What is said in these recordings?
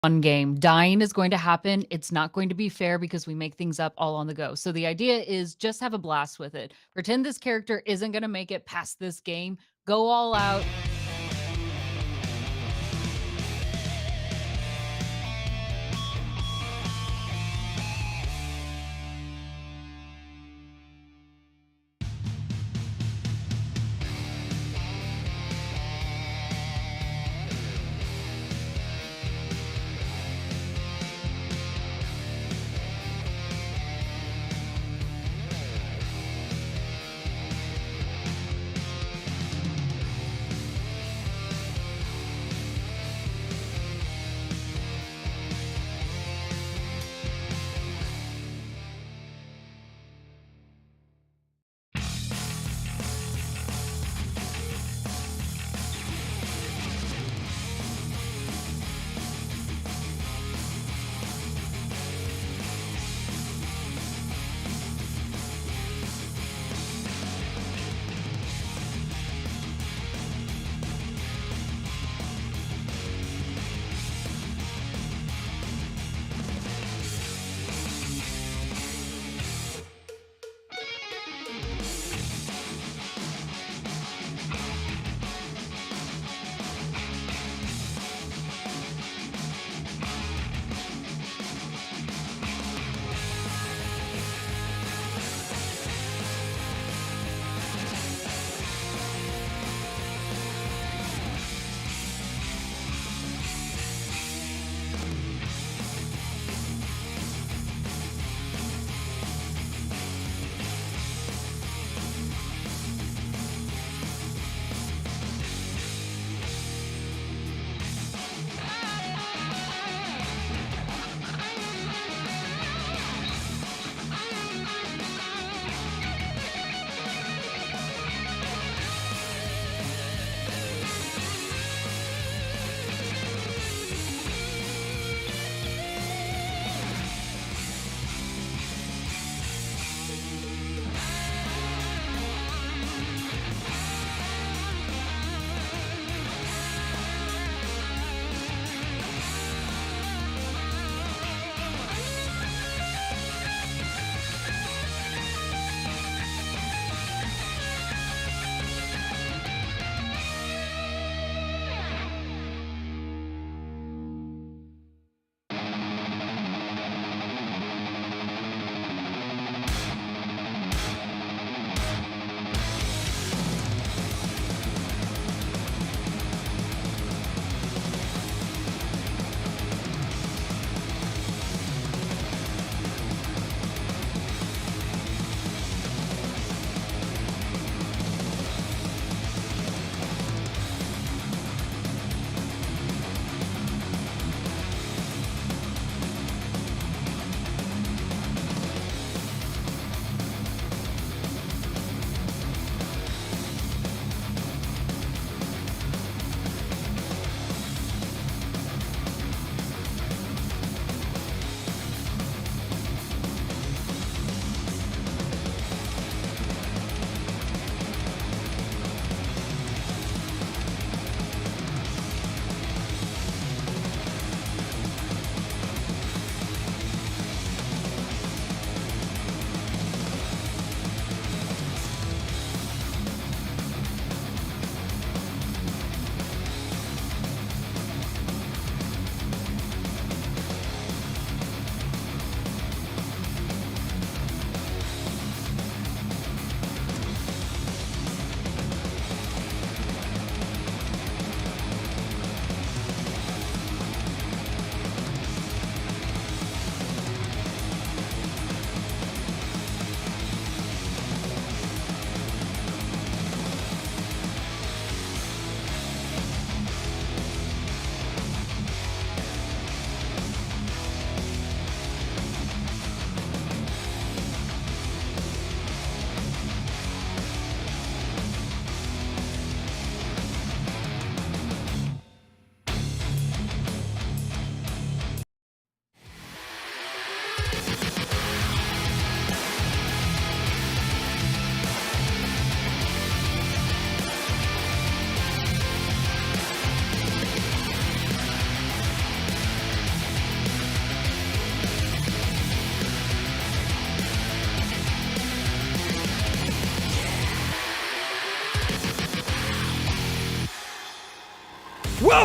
One game. Dying is going to happen. It's not going to be fair because we make things up all on the go. So the idea is just have a blast with it. Pretend this character isn't going to make it past this game. Go all out.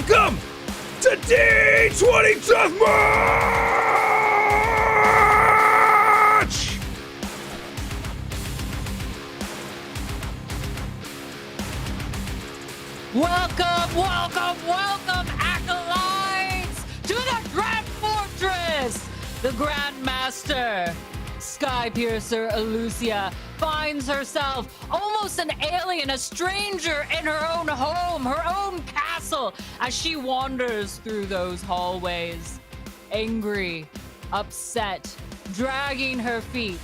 Welcome to D20 Deathmatch! Welcome, Acolytes, to the Grand Fortress! The Grandmaster, Skypiercer Elucia, finds herself almost an alien, a stranger in her own home, her own castle, as she wanders through those hallways. Angry, upset, dragging her feet,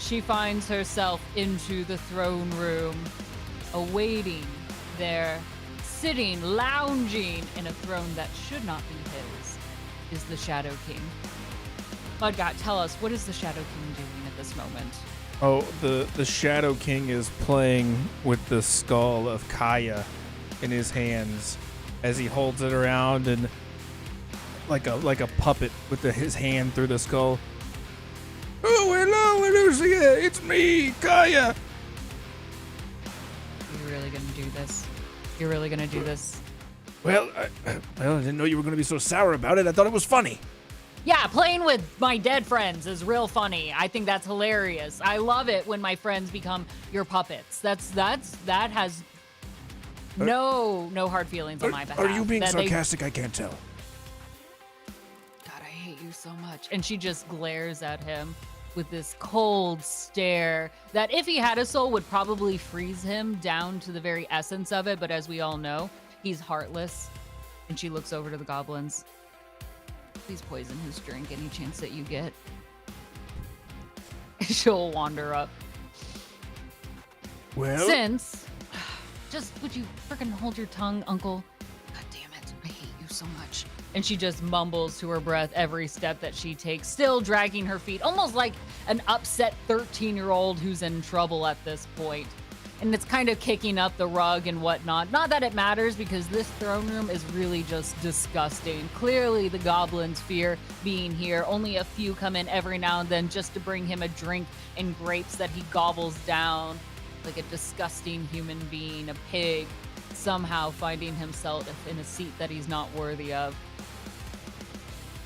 she finds herself into the throne room, awaiting there, sitting, lounging in a throne that should not be his, is the Shadow King. Mudgot, tell us, what is the Shadow King doing at this moment? Oh, the Shadow King is playing with the skull of Kaya in his hands as he holds it around and like a puppet with his hand through the skull. Oh, hello, Elucia, it's me, Kaya. You're really gonna do this? You're really gonna do this? Well, I didn't know you were going to be so sour about it. I thought it was funny. Yeah, playing with my dead friends is real funny. I think that's hilarious. I love it when my friends become your puppets. That has no hard feelings on my behalf. Are you being sarcastic? I can't tell. God, I hate you so much. And she just glares at him with this cold stare that, if he had a soul, would probably freeze him down to the very essence of it. But as we all know, he's heartless. And she looks over to the goblins. Please poison his drink any chance that you get. She'll wander up. Well, just would you frickin' hold your tongue, Uncle? God damn it, I hate you so much. And she just mumbles to her breath every step that she takes, still dragging her feet, almost like an upset 13-year-old who's in trouble at this point. And it's kind of kicking up the rug and whatnot. Not that it matters, because this throne room is really just disgusting. Clearly the goblins fear being here. Only a few come in every now and then just to bring him a drink and grapes that he gobbles down like a disgusting human being, a pig, somehow finding himself in a seat that he's not worthy of.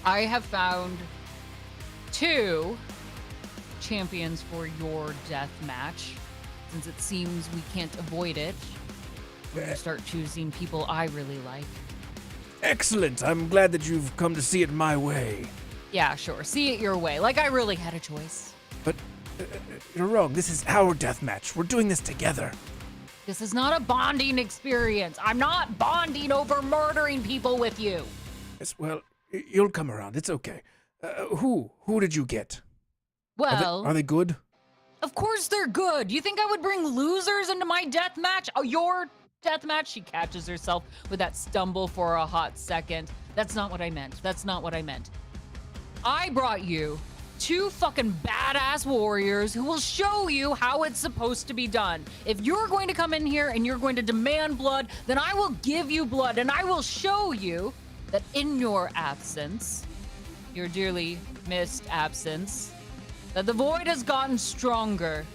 I have found 2 champions for your death match. Since it seems we can't avoid it, we're going to start choosing people I really like. Excellent. I'm glad that you've come to see it my way. Yeah, sure. See it your way. Like I really had a choice. But you're wrong. This is our death match. We're doing this together. This is not a bonding experience. I'm not bonding over murdering people with you. Yes, well, you'll come around. It's okay. Who did you get? Well, are they good? Of course they're good. You think I would bring losers into my death match? Oh, your death match? She catches herself with that stumble for a hot second. That's not what I meant. I brought you 2 fucking badass warriors who will show you how it's supposed to be done. If you're going to come in here and you're going to demand blood, then I will give you blood, and I will show you that in your absence, your dearly missed absence, that the void has gotten stronger.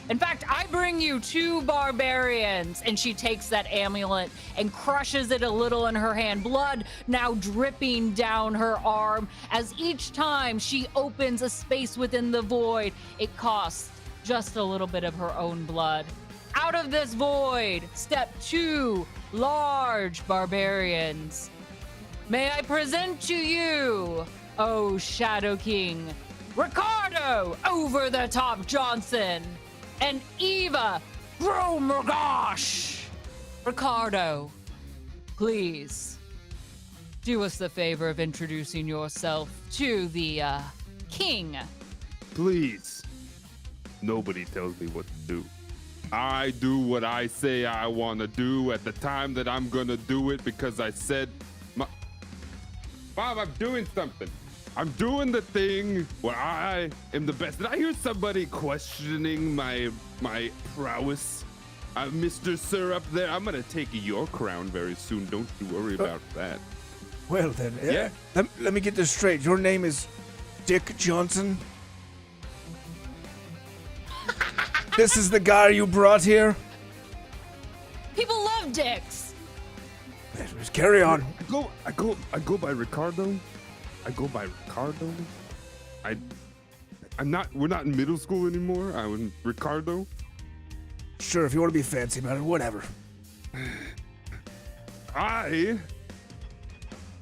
In fact, I bring you 2 barbarians, and she takes that amulet and crushes it a little in her hand, blood now dripping down her arm, as each time she opens a space within the void, it costs just a little bit of her own blood. Out of this void step 2 large barbarians. May I present to you, oh Shadow King, Ricardo Over the Top Johnson and Eva Grommergosh. Ricardo, please do us the favor of introducing yourself to the king. Please. Nobody tells me what to do. I do what I say I want to do at the time that I'm going to do it, because I said, Mom, I'm doing something. I'm doing the thing where I am the best. Did I hear somebody questioning my prowess? Mr. Sir up there, I'm going to take your crown very soon. Don't you worry about that. Well then, Yeah. Let me get this straight. Your name is Dick Johnson? This is the guy you brought here? People love dicks. Just carry on. I go by Ricardo. I go by Ricardo. We're not in middle school anymore. I'm Ricardo. Sure, if you want to be fancy about it, whatever. I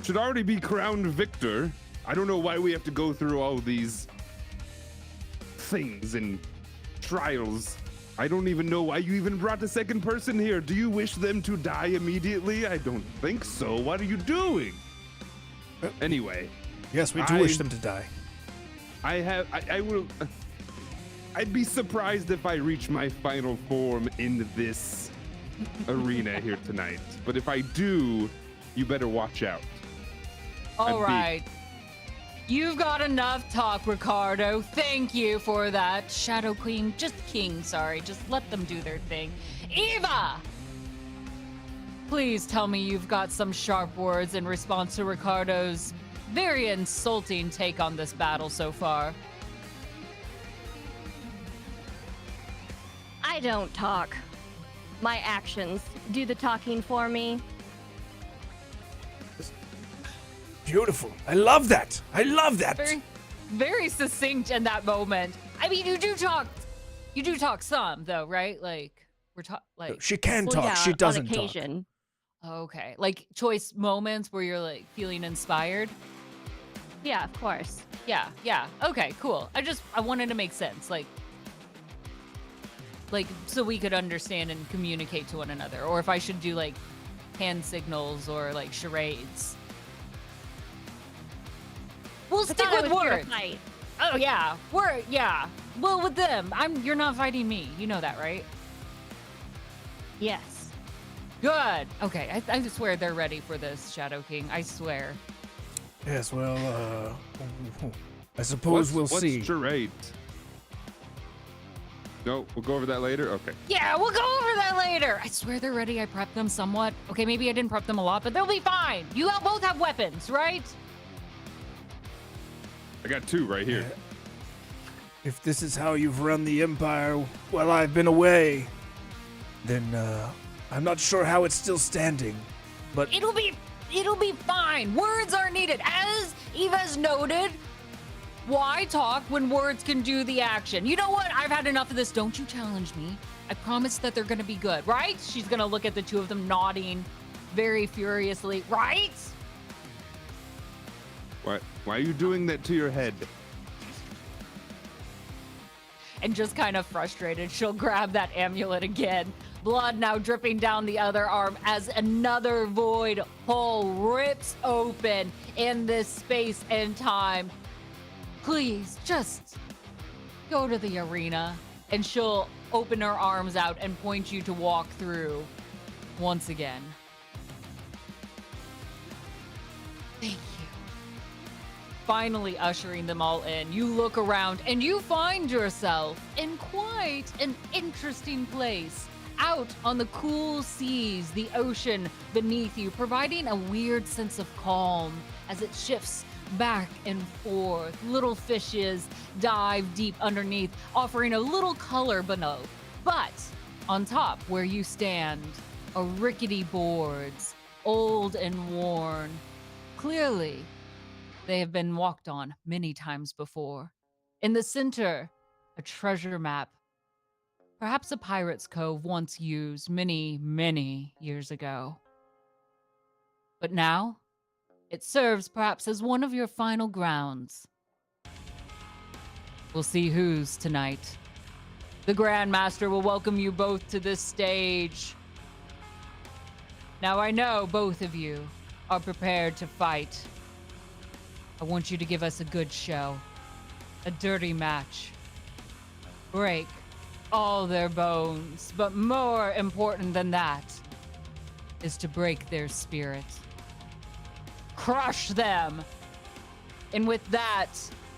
should already be crowned victor. I don't know why we have to go through all these things and trials. I don't even know why you even brought the second person here. Do you wish them to die immediately? I don't think so. What are you doing? Anyway. Yes, we do wish them to die. I will. I'd be surprised if I reach my final form in this arena here tonight. But if I do, you better watch out. All right. You've got enough talk, Ricardo. Thank you for that. Shadow Queen, just King, sorry. Just let them do their thing. Eva! Please tell me you've got some sharp words in response to Ricardo's very insulting take on this battle so far. I don't talk. My actions do the talking for me. Beautiful. I love that. I love that. Very, very succinct in that moment. I mean, you do talk some though, right? Like She can Well, talk. yeah, She doesn't on occasion. okay, like choice moments where you're like feeling inspired. Yeah, of course. Yeah. Okay, cool. I wanted to make sense, like so we could understand and communicate to one another, or if I should do like hand signals or like charades. We'll I stick thought I with was here to words. fight. Oh yeah, Well, with them, you're not fighting me. You know that, right? Yes. Good. Okay, I swear they're ready for this, Shadow King. I swear. Yes, well, I suppose we'll see. What's charade? No, we'll go over that later. Okay. Yeah, we'll go over that later. I swear they're ready. I prepped them somewhat. Okay, maybe I didn't prep them a lot, but they'll be fine. You both have weapons, right? I got 2 right here. If this is how you've run the Empire while I've been away, then I'm not sure how it's still standing. But It'll be fine. Words are needed. As Eva's noted, why talk when words can do the action? You know what? I've had enough of this. Don't you challenge me. I promise that they're going to be good, right? She's going to look at the two of them nodding very furiously, right? Why are you doing that to your head? And just kind of frustrated, she'll grab that amulet again. Blood now dripping down the other arm as another void hole rips open in this space and time. Please, just go to the arena, and she'll open her arms out and point you to walk through once again. Thank you. Finally ushering them all in, you look around and you find yourself in quite an interesting place. Out on the cool seas, the ocean beneath you, providing a weird sense of calm as it shifts back and forth. Little fishes dive deep underneath, offering a little color below. But on top where you stand are rickety boards, old and worn. Clearly, they have been walked on many times before. In the center, a treasure map. Perhaps a pirate's cove once used many, many years ago. But now, it serves perhaps as one of your final grounds. We'll see who's tonight. The Grandmaster will welcome you both to this stage. Now I know both of you are prepared to fight. I want you to give us a good show. A dirty match. Break all their bones. But more important than that is to break their spirit. Crush them. And with that,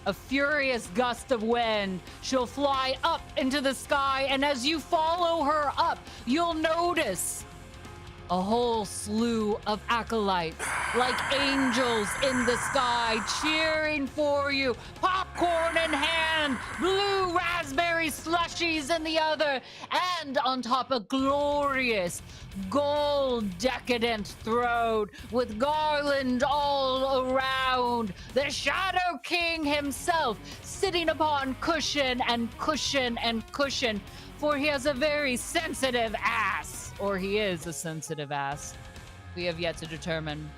a furious gust of wind, she'll fly up into the sky. And as you follow her up, you'll notice a whole slew of acolytes, like angels in the sky, cheering for you, popcorn in hand, blue raspberry slushies in the other, and on top a glorious gold decadent throne with garland all around. The Shadow King himself sitting upon cushion and cushion and cushion, for he has a very sensitive ass. Or he is a sensitive ass. We have yet to determine.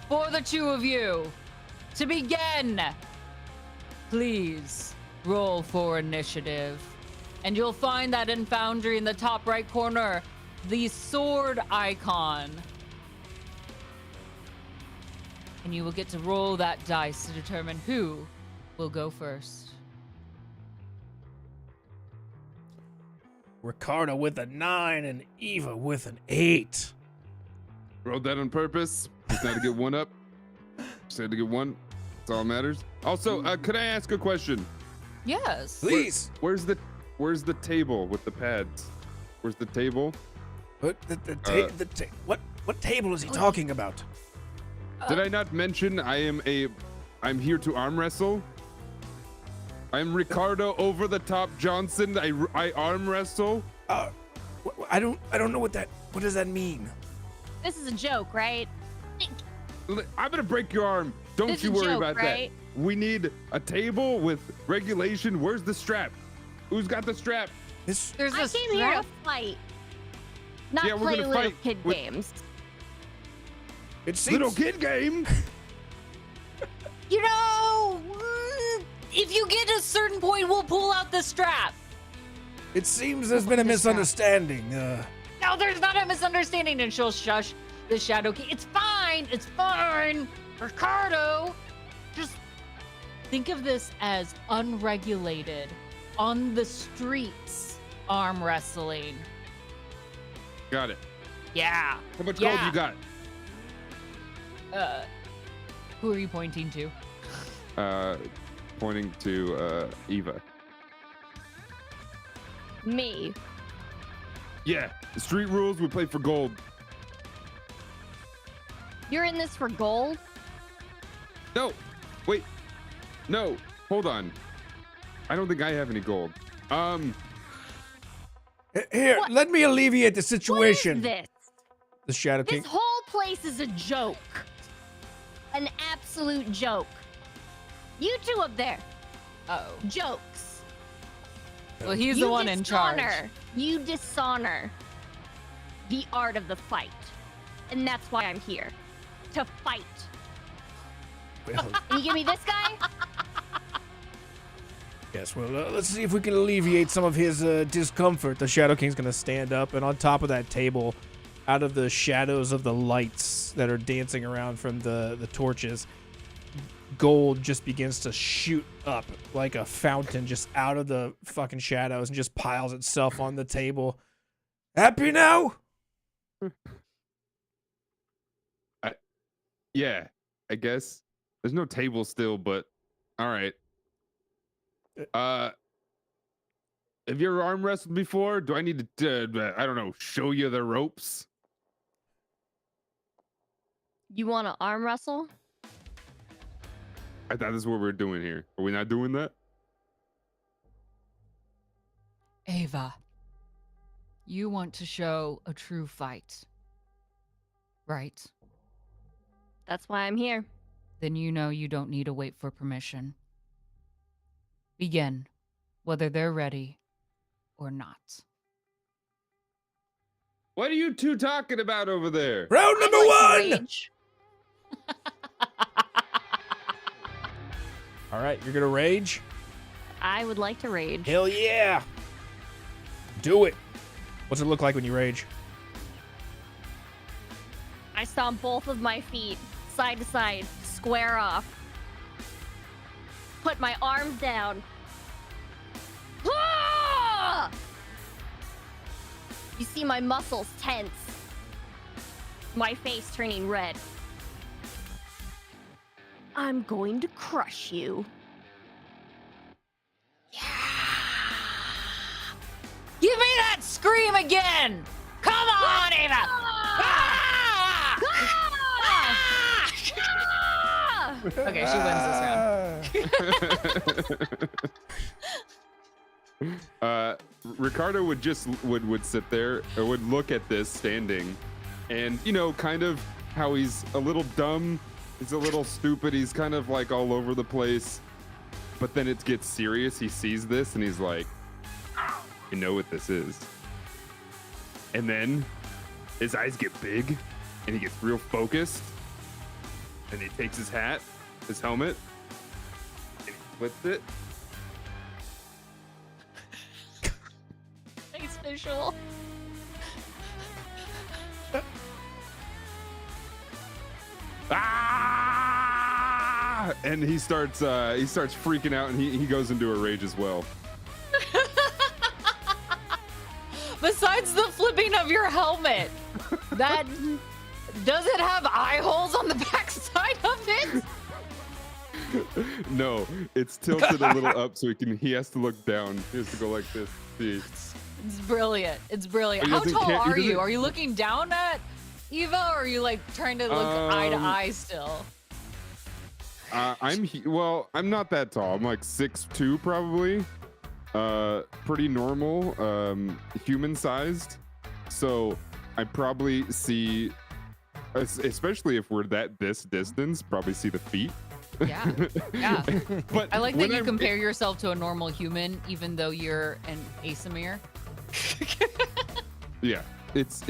For the two of you, to begin, please roll for initiative. And you'll find that in Foundry in the top right corner, the sword icon. And you will get to roll that dice to determine who will go first. Ricardo with a 9 and Eva with an 8. Wrote that on purpose. Just had to get one up. Just had to get one. That's all that matters. Also, could I ask a question? Yes. Please. Where's the table with the pads? Where's the table? What what table is he talking about? Did I not mention I'm here to arm wrestle? I'm Ricardo over the top Johnson. I arm wrestle. I don't know what does that mean? This is a joke, right? I'm gonna break your arm. Don't This you is a worry joke, about right? that. We need a table with regulation. Where's the strap? Who's got the strap? This There's I a came here to strap. fight, not Yeah, we're play gonna little fight kid with- games. it seems Little kid game. You know, if you get to a certain point, we'll pull out the strap. It seems there's been a This strap. misunderstanding. No, there's not a misunderstanding, and she'll shush the Shadow King. It's fine. It's fine. Ricardo, just think of this as unregulated, on the streets arm wrestling. Got it. Yeah. How much Yeah. gold you got? Who are you pointing to? Pointing to Eva. Me. Yeah, the street rules. We play for gold. You're in this for gold? No, wait, no, hold on. I don't think I have any gold. Here, What- let me alleviate the situation. What is this? The Shadow King. This whole place is a joke. An absolute joke. You two up there. Oh. Jokes. Well, he's the one in charge. You dishonor the art of the fight. And that's why I'm here. To fight. Well, And you give me this guy? yes, well, let's see if we can alleviate some of his discomfort. The Shadow King's gonna stand up, and on top of that table, out of the shadows of the lights that are dancing around from the torches, gold just begins to shoot up like a fountain just out of the fucking shadows and just piles itself on the table. Happy now? Yeah, I guess there's no table still, but all right. Have you ever arm wrestled before? Do I need to, I don't know, show you the ropes? You want to arm wrestle? I thought this is what we were doing here. Are we not doing that? Ava, you want to show a true fight, right? That's why I'm here. Then you know you don't need to wait for permission. Begin, whether they're ready or not. What are you two talking about over there? Round number I'd like to one! rage. All right, you're gonna rage? I would like to rage. Hell yeah! Do it. What's it look like when you rage? I stomp both of my feet side to side, square off. Put my arms down. Ah! You see my muscles tense. My face turning red. I'm going to crush you. Give me that scream again! Come on! on, Eva! Ah! Ah! Okay, she wins this round. Ricardo would just would sit there or would look at this standing, and you know, kind of how he's a little dumb, he's a little stupid, he's kind of like all over the place. But then it gets serious. He sees this and he's like, you know what this is. And then his eyes get big and he gets real focused. And he takes his hat, his helmet, and he flips it. Nice visual. Ah! And he starts freaking out and he goes into a rage as well. Besides the flipping of your helmet, that does it have eye holes on the backside of it? No, it's tilted a little up so he has to look down. He has to go like this. See. It's brilliant. It's brilliant. He How doesn't tall care- he are you? doesn't- Are you looking down at Eva, or are you like trying to look eye to eye still? I'm not that tall. I'm like 6'2" probably. Pretty normal, human sized. So I probably see, especially if we're this distance, probably see the feet. Yeah, yeah. But I like that you when compare yourself to a normal human, even though you're an asymmetre. Yeah, it's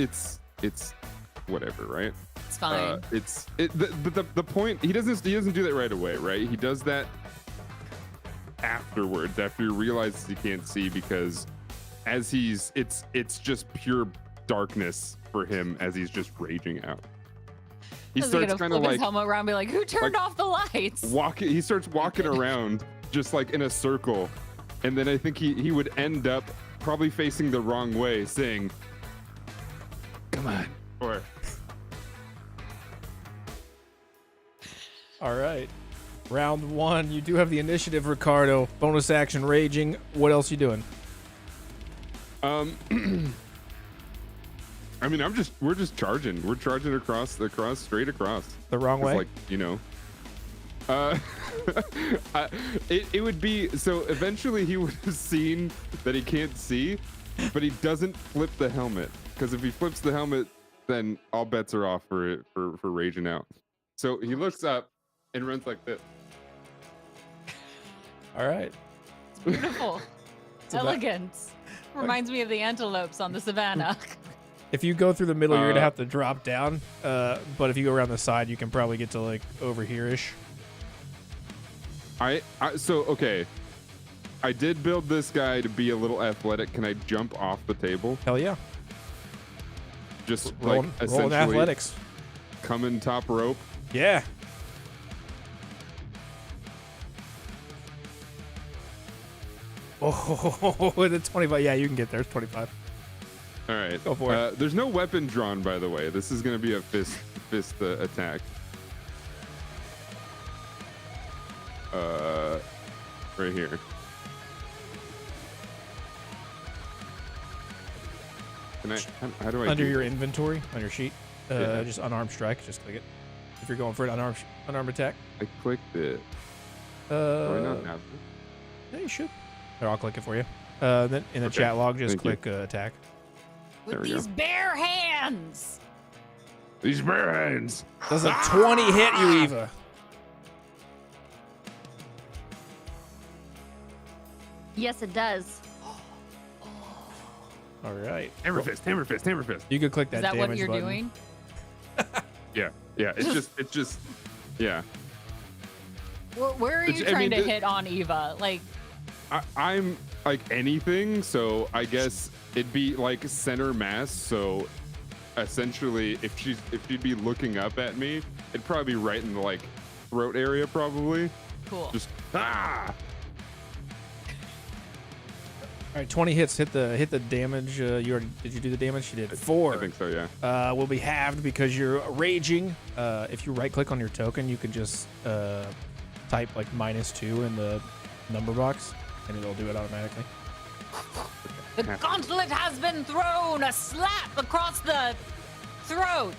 whatever, right? It's fine. The point, he doesn't do that right away, right? He does that afterwards, after he realizes he can't see, because as it's just pure darkness for him as he's just raging out. He starts kind of his like helmet around, and be like, "Who turned off the lights?" he starts walking around just like in a circle, and then I think he would end up probably facing the wrong way, saying, "Come on," or All right. Round one. You do have the initiative, Ricardo. Bonus action raging. What else you doing? I mean, we're just charging. We're charging straight across. The wrong way? Like, you know. It would be, so eventually he would have seen that he can't see, but he doesn't flip the helmet, because if he flips the helmet, then all bets are off for raging out. So he looks up and runs like this. All right. It's beautiful. Elegance. Reminds me of the antelopes on the savannah. If you go through the middle, you're going to have to drop down. But if you go around the side, you can probably get to like over here-ish. Okay. I did build this guy to be a little athletic. Can I jump off the table? Hell yeah. Just Rolling essentially athletics. coming top rope. Yeah. Oh, it's 25. Yeah, you can get there. It's 25. All right. Go for it. There's no weapon drawn, by the way. This is going to be a fist attack. Right here. Can I? How do I? Under do your that? inventory on your sheet, Yeah. just unarmed strike. Just click it. If you're going for an unarmed attack. I clicked it. Do I not have it? Yeah, you should. Here, I'll click it for you. Then in the Okay. chat log, just Thank click attack. There With we go. these bare hands. These bare hands. Does a 20 hit you, Eva? Yes, it does. All right. Hammer fist. Hammer fist. Hammer fist. You could click that Is that damage what you're button. doing? Yeah. It's just. Yeah. Where are you I trying mean, to hit on Eva? Like, I'm like anything, so I guess it'd be like center mass. So essentially, if she'd be looking up at me, it'd probably be right in the like throat area, probably. cool. Just ah. All right, 20 hits. Hit the damage. Did you do the damage? You did 4. I think so. Yeah. Will be halved because you're raging. If you right click on your token, you can just type like -2 in the number box, and it'll do it automatically. The gauntlet has been thrown, a slap across the throat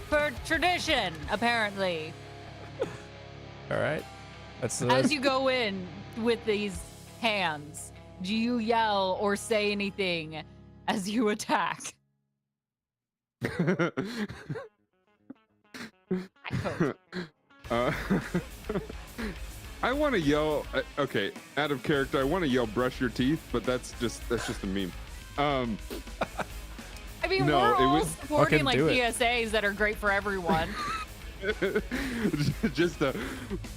for tradition, apparently. All right. As you go in with these hands, do you yell or say anything as you attack? I want to yell. Okay, out of character, I want to yell, "Brush your teeth," but that's just a meme. I mean, No, we're it all was- supporting Fucking like do it. PSAs that are great for everyone. just a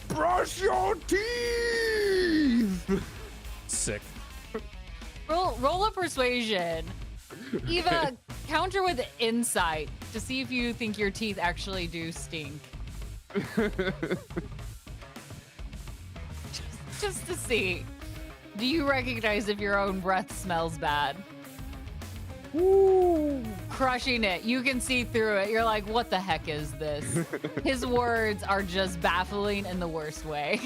brush your teeth. Sick. Roll a persuasion. Eva, counter with insight to see if you think your teeth actually do stink. Just to see. Do you recognize if your own breath smells bad? Woo! Crushing it. You can see through it. You're like, what the heck is this? His words are just baffling in the worst way.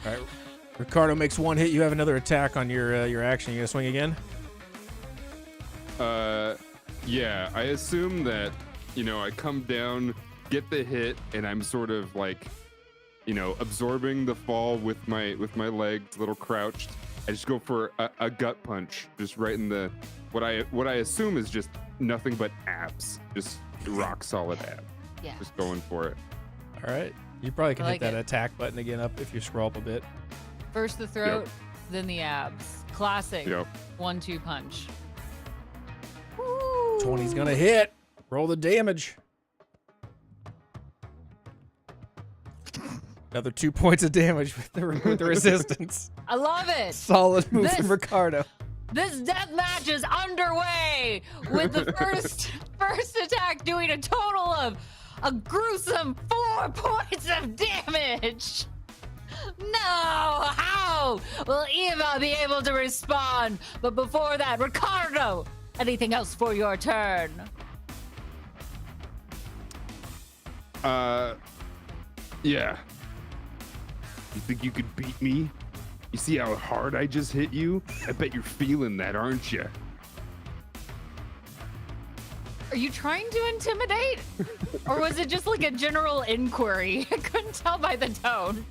All right. Ricardo makes one hit. You have another attack on your action. You gonna swing again? Yeah, I assume that, I come down, get the hit, and I'm sort of like, absorbing the fall with my legs, a little crouched. I just go for a gut punch, just right in the what I assume is just nothing but abs, just rock solid abs. Yeah. Just going for it. All right. You probably can I like hit that it. attack button again up if you scroll up a bit. First the throat, then the abs. Classic. Yep. 1-2 punch. 20's gonna hit. Roll the damage. Another 2 points of damage with the resistance. I love it. Solid move from This- Ricardo. This death match is underway with the first attack doing a total of a gruesome 4 points of damage. No, how will Eva be able to respond? But before that, Ricardo, anything else for your turn? Yeah. You think you could beat me? You see how hard I just hit you? I bet you're feeling that, aren't you? Are you trying to intimidate? Or was it just like a general inquiry? I couldn't tell by the tone.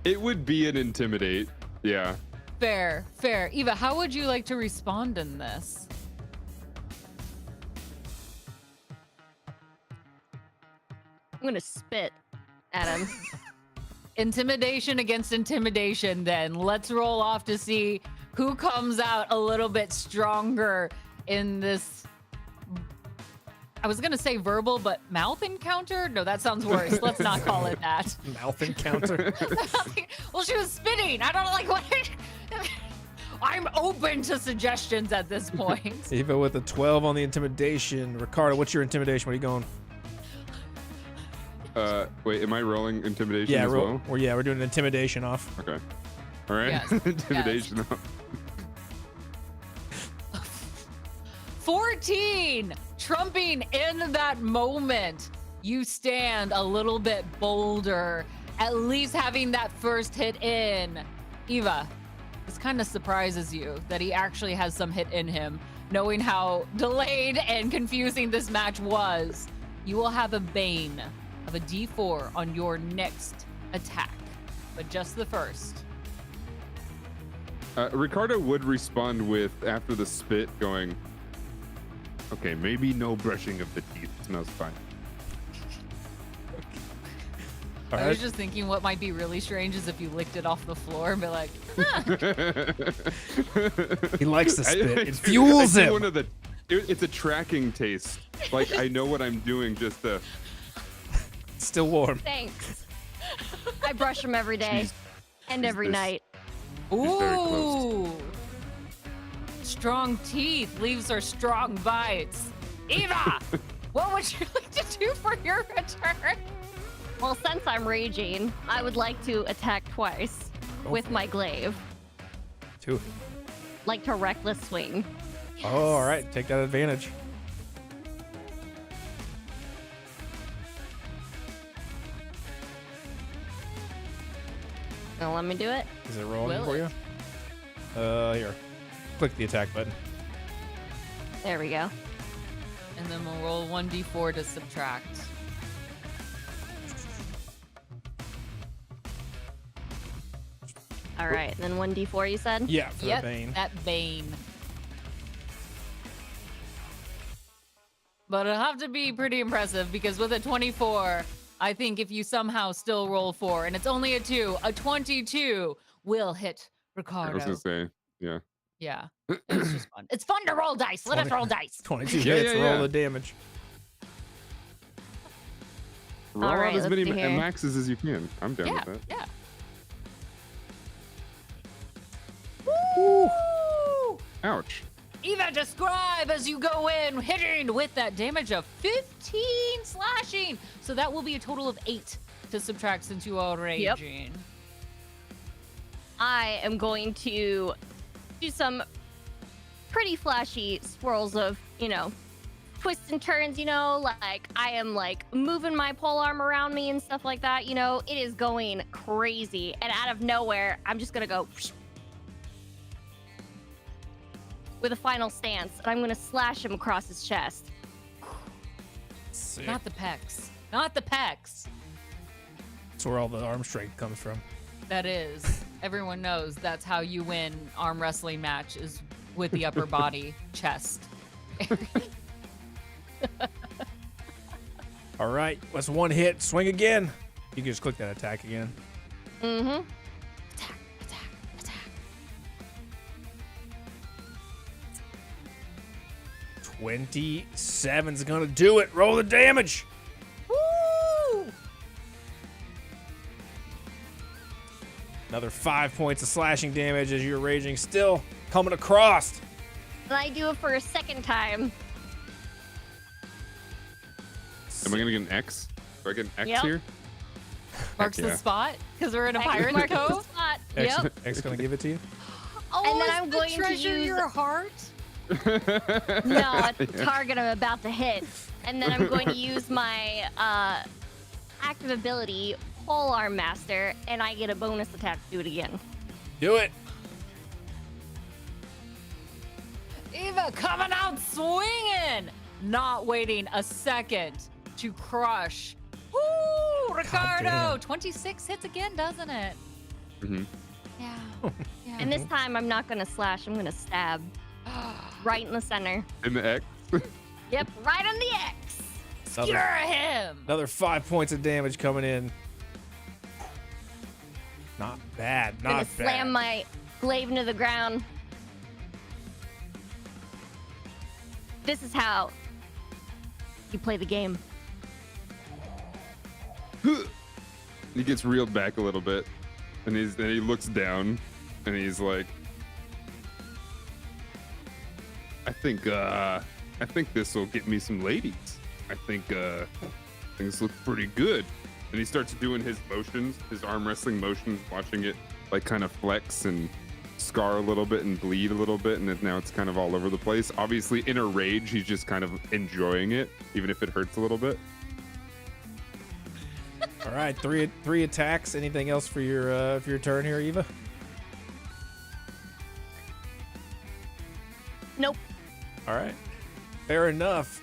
It would be an intimidate. Yeah. Fair, fair. Eva, how would you like to respond in this? I'm gonna spit at him. Intimidation against intimidation, then. Let's roll off to see who comes out a little bit stronger in this. I was gonna say verbal, but mouth encounter? No, that sounds worse. Let's not call it that. Mouth encounter. Well, she was spitting. I don't like what. I'm open to suggestions at this point. Eva with a 12 on the intimidation. Ricardo, what's your intimidation? Where are you going? Wait, am I rolling intimidation Yeah, as well? we're doing an intimidation off. Okay. All right. Yes, Intimidation. 14, trumping in that moment. You stand a little bit bolder, at least having that first hit in. Eva, this kind of surprises you that he actually has some hit in him, knowing how delayed and confusing this match was. You will have a bane of a D4 on your next attack, but just the first. Ricardo would respond with, after the spit, going, okay, maybe no brushing of the teeth. Smells fine. All I was right. just thinking what might be really strange is if you licked it off the floor and be like, huh. He likes the spit. I It fuels I do him. one of it's a tracking taste. Like, I know what I'm doing just to... Still warm. Thanks. I brush him every day Jeez. and every this- night. very close. Ooh. Strong teeth leaves her strong bites. Eva, what would you like to do for your return? Well, since I'm raging, I would like to attack twice with my glaive. 2. Like to reckless swing. Oh, all right. Take that advantage. Now let me do it. Is it rolling Will for it? you? Here. Click the attack button. There we go. And then we'll roll 1d4 to subtract. All right, then 1d4 you said? Yeah, for Yep, the Bane. that Bane. But it'll have to be pretty impressive because with a 24, I think if you somehow still roll 4 and it's only a 2, a 22 will hit I Ricardo. was gonna say, yeah. Yeah, it's just fun. It's fun to roll dice. Let us roll dice. 22 Yeah, hits, yeah, roll yeah. the damage. Roll All right, out as let's many see here. maxes as you can. I'm down Yeah, with that. yeah. Ouch. Eva, describe as you go in, hitting with that damage of 15 slashing. So that will be a total of 8 to subtract since you are raging. I am going to do some pretty flashy swirls of, twists and turns, like I am like moving my pole arm around me and stuff like that, it is going crazy. And out of nowhere, I'm just gonna go with a final stance, and I'm gonna slash him across his chest. Sick. Not the pecs. Not the pecs. That's where all the arm strength comes from. That is. Everyone knows that's how you win arm wrestling match is with the upper body, chest. All right, that's one hit. Swing again. You can just click that attack again. Mm-hmm. Attack, attack, attack. 27's gonna do it. Roll the damage. Woo! Another 5 points of slashing damage as you're raging, still coming across. And I do it for a second time. Am I gonna get an X? Do I get an X Yep. here? Marks yeah. the spot because we're in a I Pirate's mark the Cove. spot. X, Yep. X gonna give it to you. Oh, And then is I'm the going to treasure use- your heart? No, it's the target I'm about to hit. And then I'm going to use my active ability, Pole Arm Master, and I get a bonus attack to do it again. Do it. Eva coming out swinging, not waiting a second to crush. Woo, Ricardo! damn. 26 hits again, doesn't it? Mhm. Yeah. Yeah. And this time I'm not going to slash, I'm going to stab. Right in the center. In the X. Yep, right on the X. Skewer him. Another 5 points of damage coming in. Not bad. I'm going Not to slam bad. my glaive into the ground. This is how you play the game. He gets reeled back a little bit, and then he looks down, and he's like, I think this will get me some ladies. I think things look pretty good. And he starts doing his motions, his arm wrestling motions, watching it like kind of flex and scar a little bit and bleed a little bit, and now it's kind of all over the place. Obviously, in a rage, he's just kind of enjoying it, even if it hurts a little bit. All right, three attacks. Anything else for your turn here, Eva? Nope. All right, fair enough.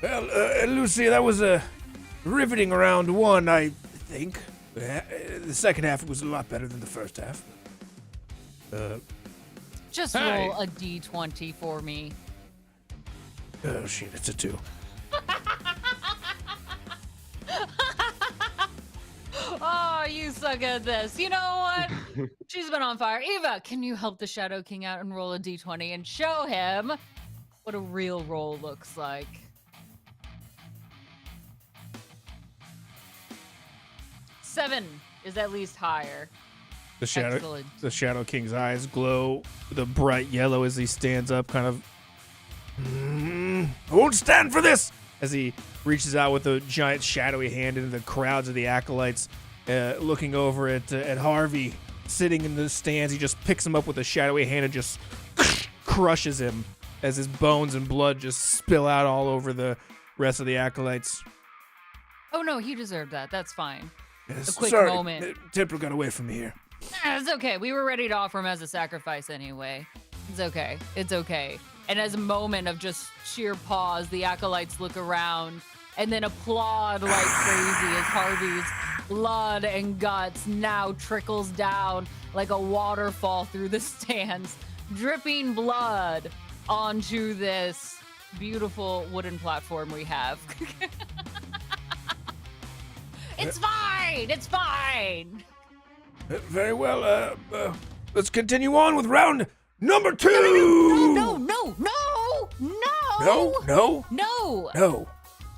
Well, Lucy, that was a riveting round one, I think. The second half was a lot better than the first half. Just Hey. roll a d20 for me. Oh shit, it's a 2. Oh, you suck at this. You know what? She's been on fire. Eva, can you help the Shadow King out and roll a d20 and show him what a real roll looks like? Seven is at least higher. Excellent. The Shadow King's eyes glow with a bright yellow as he stands up, kind of. I won't stand for this! As he reaches out with a giant shadowy hand into the crowds of the Acolytes, looking over at Harvey sitting in the stands. He just picks him up with a shadowy hand and just crushes him as his bones and blood just spill out all over the rest of the Acolytes. Oh no, he deserved that. That's fine. Yes, A quick sorry, moment. Temple got away from me here. It's okay. We were ready to offer him as a sacrifice anyway. It's okay. It's okay. And as a moment of just sheer pause, the acolytes look around and then applaud like crazy as Harvey's blood and guts now trickles down like a waterfall through the stands, dripping blood onto this beautiful wooden platform we have. It's fine. It's fine. Very well. Let's continue on with round number 2. No. No.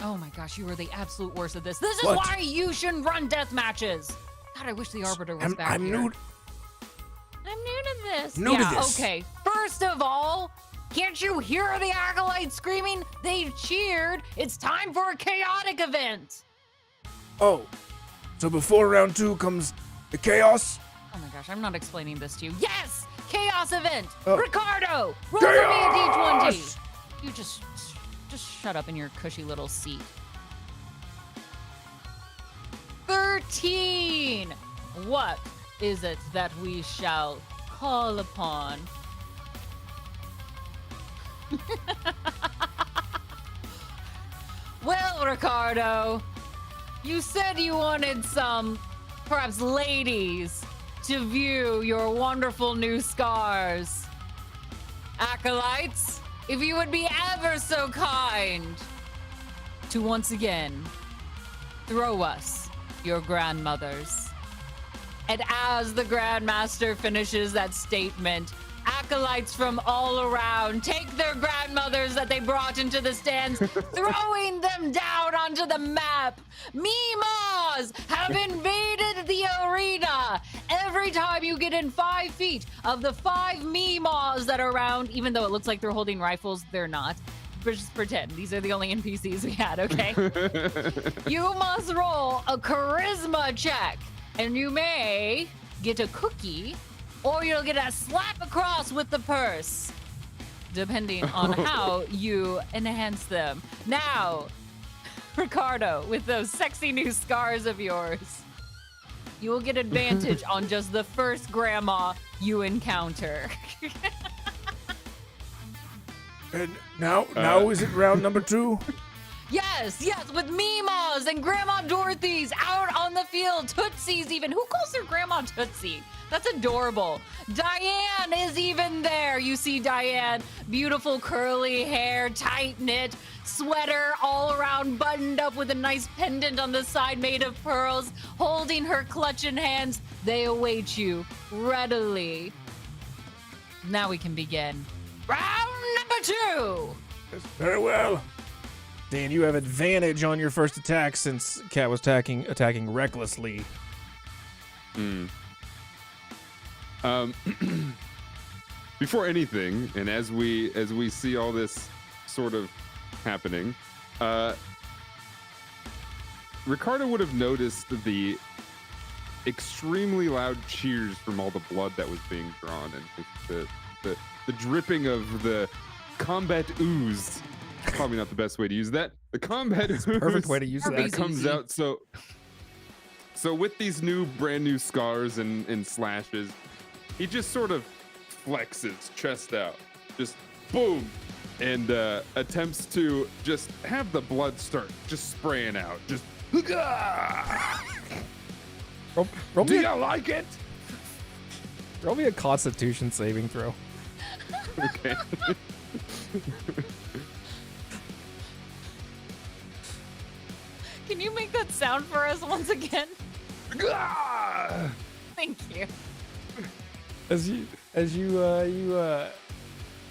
Oh my gosh, you are the absolute worst at this. This is What? why you shouldn't run death matches. God, I wish the Arbiter was back I'm here. I'm new to this. New to Yeah, this. okay. First of all, can't you hear the acolytes screaming? They've cheered. It's time for a chaotic event. Oh, so before round 2 comes the chaos? Oh my gosh, I'm not explaining this to you. Yes, chaos event. Oh. Ricardo, roll for me a D20. Chaos! You just shut up in your cushy little seat. 13. What is it that we shall call upon? Well, Ricardo, you said you wanted some, perhaps ladies, to view your wonderful new scars. Acolytes, if you would be ever so kind to once again throw us your grandmothers. And as the Grandmaster finishes that statement, acolytes from all around take their grandmothers that they brought into the stands, throwing them down onto the map. Mimas have invaded the arena. Every time you get in 5 feet of the 5 Mimas that are around, even though it looks like they're holding rifles, they're not. Just pretend. These are the only NPCs we had, okay? You must roll a charisma check, and you may get a cookie, or you'll get a slap across with the purse, depending on how you enhance them. Now, Ricardo, with those sexy new scars of yours, you will get advantage on just the first grandma you encounter. And now is it round number 2? Yes, with Mimas and Grandma Dorothy's out on the field. Tootsie's even. Who calls their grandma Tootsie? That's adorable. Diane is even there. You see Diane, beautiful curly hair, tight knit, sweater all around buttoned up with a nice pendant on the side made of pearls, holding her clutch in hands. They await you readily. Now we can begin. Round number 2. Very well. Dan, you have advantage on your first attack since Cat was attacking recklessly. Before anything, and as we see all this sort of happening, Ricardo would have noticed the extremely loud cheers from all the blood that was being drawn, and the dripping of the combat ooze. Probably not the best way to use that. The combat ooze. Perfect way to use Harvey's that. Comes easy. out. So with these brand new scars and slashes, he just sort of flexes chest out, just boom, and attempts to just have the blood start just spraying out. Just Roll do me, you a, like it? roll me a Constitution saving throw. Okay. Can you make that sound for us once again? Thank you. As you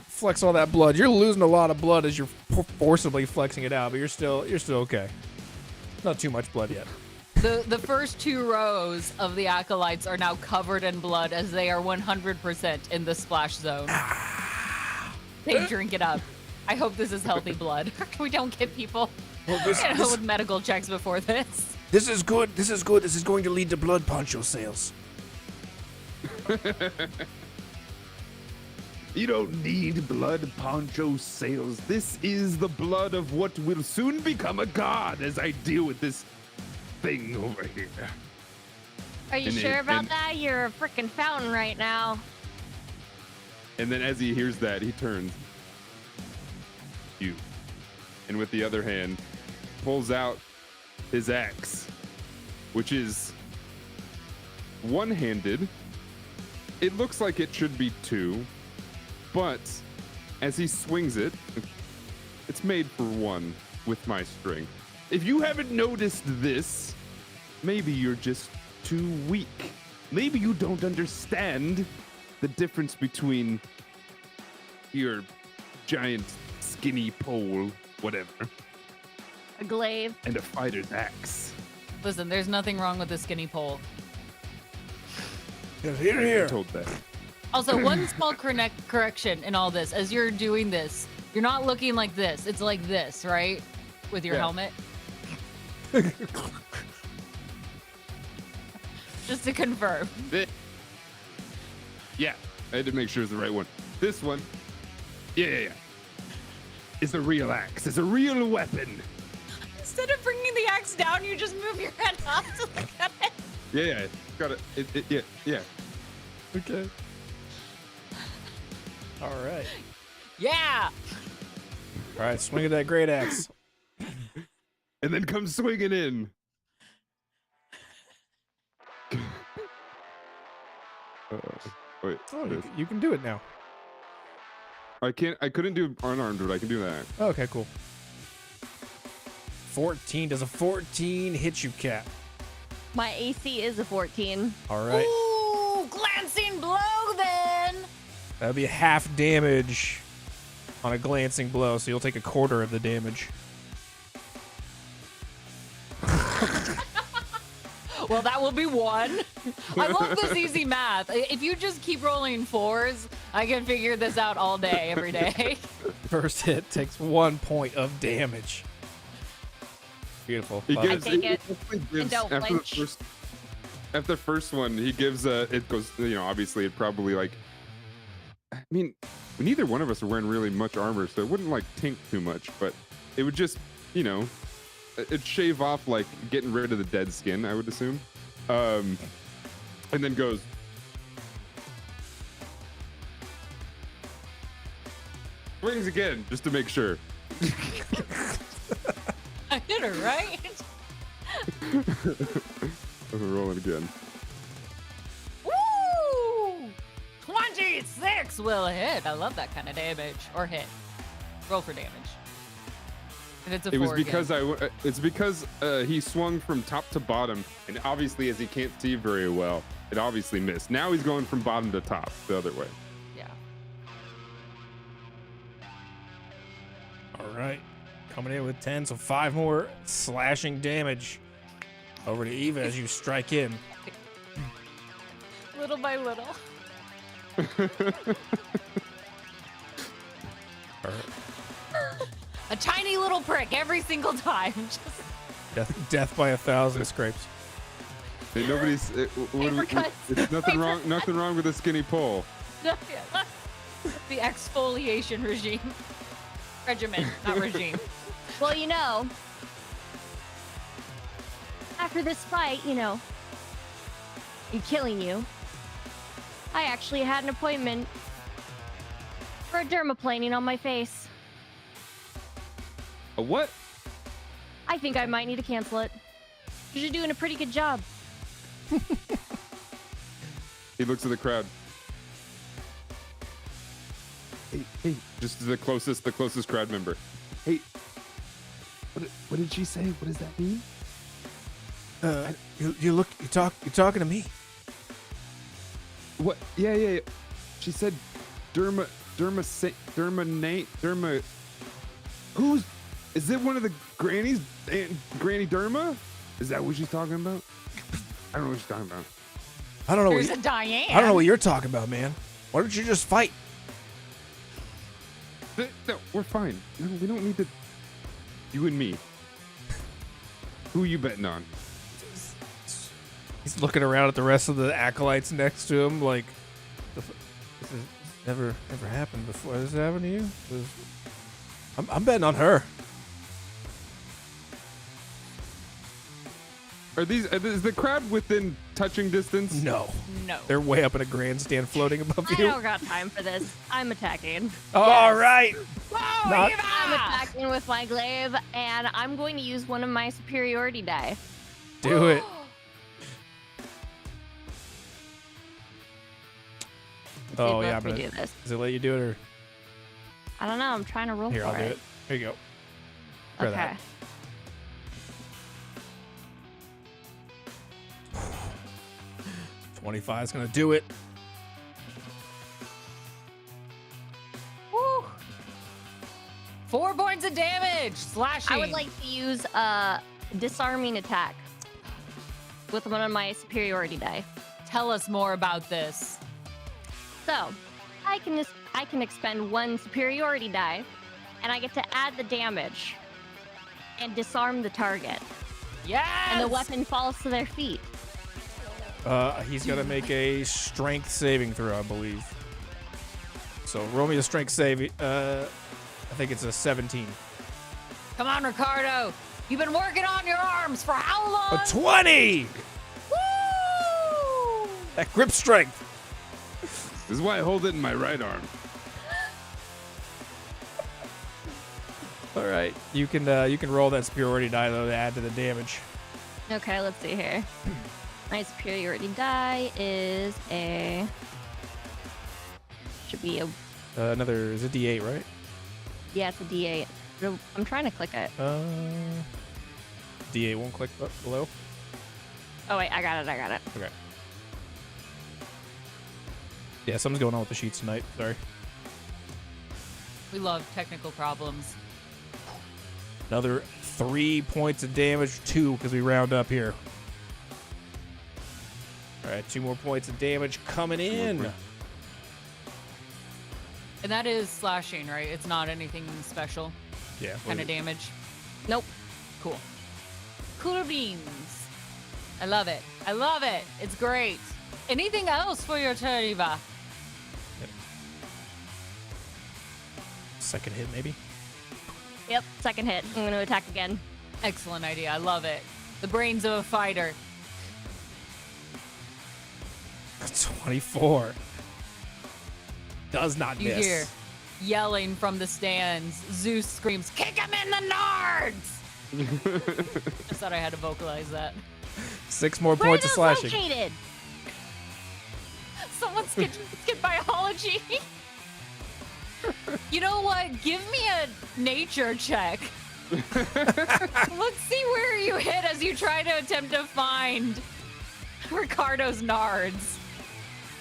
flex all that blood, you're losing a lot of blood as you're forcibly flexing it out, but you're still okay. Not too much blood yet. The first 2 rows of the acolytes are now covered in blood as they are 100% in the splash zone. They drink it up. I hope this is healthy blood. We don't get people with medical checks before this. This is good. This is good. This is going to lead to blood poncho sales. You don't need blood poncho sales. This is the blood of what will soon become a god as I deal with this thing over here. Are you And sure it- about and- that? You're a freaking fountain right now. And then as he hears that, he turns. You. And with the other hand, pulls out his axe, which is one-handed. It looks like it should be two, but as he swings it, it's made for one with my strength. If you haven't noticed this, maybe you're just too weak. Maybe you don't understand the difference between your giant skinny pole, whatever, A glaive. and a fighter's axe. Listen, there's nothing wrong with the skinny pole. Here. I'm told that. Also, one small correction in all this. As you're doing this, you're not looking like this. It's like this, right? With your Yeah. helmet. Just to confirm. Yeah, I had to make sure it's the right one. This one, yeah. It's a real axe. It's a real weapon. Instead of bringing the axe down, you just move your head up to look at it. Yeah. Got it. Yeah. Okay. All right. Yeah. All right. Swing at that great axe. And then come swinging in. Wait. Oh, this. you can do it now. I couldn't do unarmed, but I can do that. Okay, cool. 14. Does a 14 hit you, Cat? My AC is a 14. All right. Ooh, glancing blow then. That'll be half damage on a glancing blow, so you'll take a quarter of the damage. Well, that will be one. I love this easy math. If you just keep rolling fours, I can figure this out all day, every day. First hit takes 1 point of damage. Beautiful. He Love gives, take it. definitely And gives don't after flinch. after the first one, he gives it goes, obviously it probably like, I mean, neither one of us are wearing really much armor, so it wouldn't like tink too much, but it would just, it'd shave off like getting rid of the dead skin, I would assume. And then goes, swings again just to make sure. I hit her, right? Roll it again. Woo! 26 will hit. I love that kind of damage. Or hit. Roll for damage. If it's a It was four because again. it's because he swung from top to bottom, and obviously, as he can't see very well, it obviously missed. Now he's going from bottom to top, the other way. Yeah. All right. Coming in with 10, so 5 more slashing damage. Over to Eva as you strike in. Little by little. A tiny little prick every single time. Just Death by 1,000 scrapes. And nobody's. Paper cuts. It's nothing Paper wrong. Nothing wrong with a skinny pole. the exfoliation regime. Regimen, not regime. Well, after this fight, and killing you, I actually had an appointment for a dermaplaning on my face. A what? I think I might need to cancel it. You're doing a pretty good job. He looks at the crowd. Hey, just the closest crowd member. Hey, what did she say? What does that mean? You're talking to me. What? Yeah. She said, derma. Who's? Is it one of the grannies? Aunt Granny Derma? Is that what she's talking about? I don't know what she's talking about. I don't know. There's a Diane. I don't know what you're talking about, man. Why don't you just fight? No, we're fine. No, we don't need to. You and me. Who are you betting on? He's looking around at the rest of the acolytes next to him, like, this has never happened before. Has this happened to you? I'm betting on her. Is the crowd within touching distance? No. No. They're way up in a grandstand floating above I you. don't got time for this. I'm attacking. All right. Whoa, Not- Eva! I'm attacking with my glaive, and I'm going to use one of my superiority die. Do it. See Oh if it yeah, lets me but do this. does it let you do it or I don't know. I'm trying to roll here? for I'll do it. it. Here you go. Try Okay. that. 25 is gonna do it. Woo. 4 points of damage. Slashing. I would like to use a disarming attack with one of my superiority die. Tell us more about this. So, I can expend 1 superiority die, and I get to add the damage and disarm the target, Yes. and the weapon falls to their feet. He's gonna make a strength saving throw, I believe. So roll me a strength save. I think it's a 17. Come on, Ricardo. You've been working on your arms for how long? A 20. Woo! That grip strength. This is why I hold it in my right arm. All right, you can roll that superiority die though to add to the damage. Okay, let's see here. My superiority die is should be a Another is a D8, right? yeah, it's a D8. I'm trying to click it. D8 won't click below. Oh wait, I got it. Okay. Yeah, something's going on with the sheets tonight. Sorry. We love technical problems. Another 3 points of damage, 2 because we round up here. All right, 2 more points of damage coming in. And that is slashing, right? It's not anything special Yeah. kind of damage. Nope. Cool. Cool beans. I love it. I love it. It's great. Anything else for your turn, Eva? Second hit, maybe. Yep, second hit. I'm going to attack again. Excellent idea. I love it. The brains of a fighter. 24. Does not You miss. hear yelling from the stands. Zeus screams, "Kick him in the nards!" Just thought I had to vocalize that. 6 more Where are points of those slashing. located? Someone skip biology. You know what? Give me a nature check. Let's see where you hit as you try to attempt to find Ricardo's nards.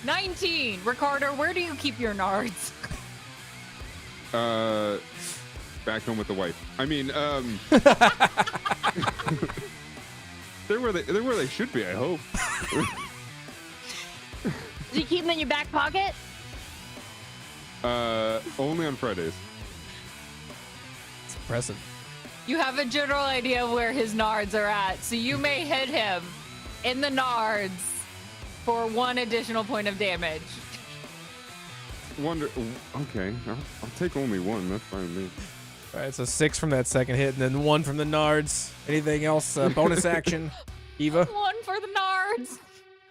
19. Ricardo, where do you keep your nards? Back home with the wife. I mean, they're where they should be. I hope. Do you keep them in your back pocket? Only on Fridays. It's impressive. You have a general idea of where his nards are at, so you may hit him in the nards for 1 additional point of damage. Okay, I'll take only 1. That's fine with me. All right, so 6 from that second hit, and then 1 from the nards. Anything else? Bonus action, Eva? 1 for the nards.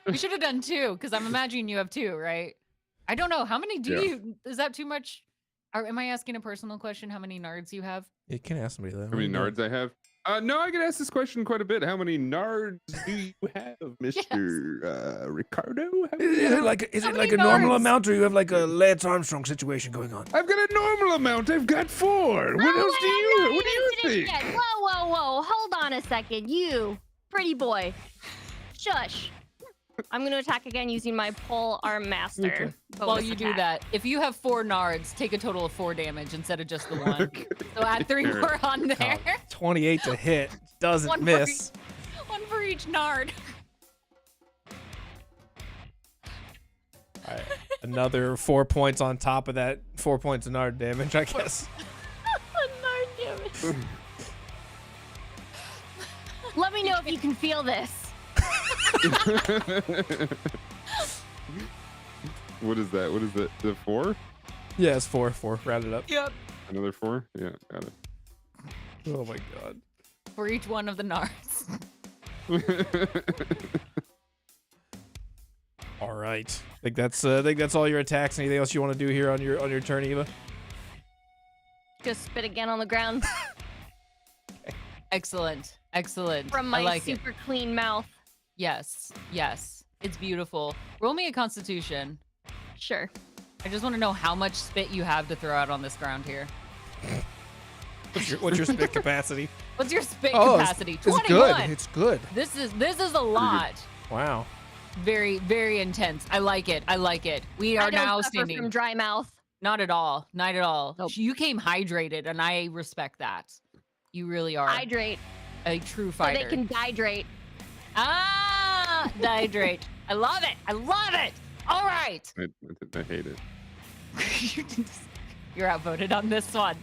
We should have done 2, because I'm imagining you have 2, right? I don't know. How many do you... Is that too much? Am I asking a personal question? How many nards you have? You can ask somebody that. How many nards I have? No, I get asked this question quite a bit. How many nards do you have, Mr. Ricardo? Is it like many a normal nards? amount, or you have like a Lance Armstrong situation going on? I've got a normal amount. I've got 4. What else do you? What do you think? Whoa. Hold on a second. You, pretty boy. Shush. I'm going to attack again using my pole arm master. While you do that, if you have 4 nards, take a total of 4 damage instead of just the 1. Okay. So add 3 more on there. 28 to hit. Doesn't 1 miss. 1 for each nard. All right. Another 4 points on top of that 4 points of nard damage, I guess. Nard damage. Let me know if you can feel this. What is that? What is that? The 4? Yeah, it's 4. Round it up. Yep. Another 4? Yeah, got it. Oh my god. For each one of the nards. All right. I think that's all your attacks. Anything else you want to do here on your turn, Eva? Just spit again on the ground Excellent. Excellent. from I my like it. super clean mouth. Yes. Yes. It's beautiful. Roll me a constitution. Sure. I just want to know how much spit you have to throw out on this ground here. What's your spit capacity? What's your spit Oh, capacity? It's 21. good. It's good. This is a lot. Wow. Very, very intense. I like it. I like it. We I are don't now suffer standing. from dry mouth. Not at all. Not at all. Nope. You came hydrated, and I respect that. You really are Hydrate a true so fighter. they can dehydrate. Dehydrate. I love it. I love it. All right. I hate it. You're outvoted on this one.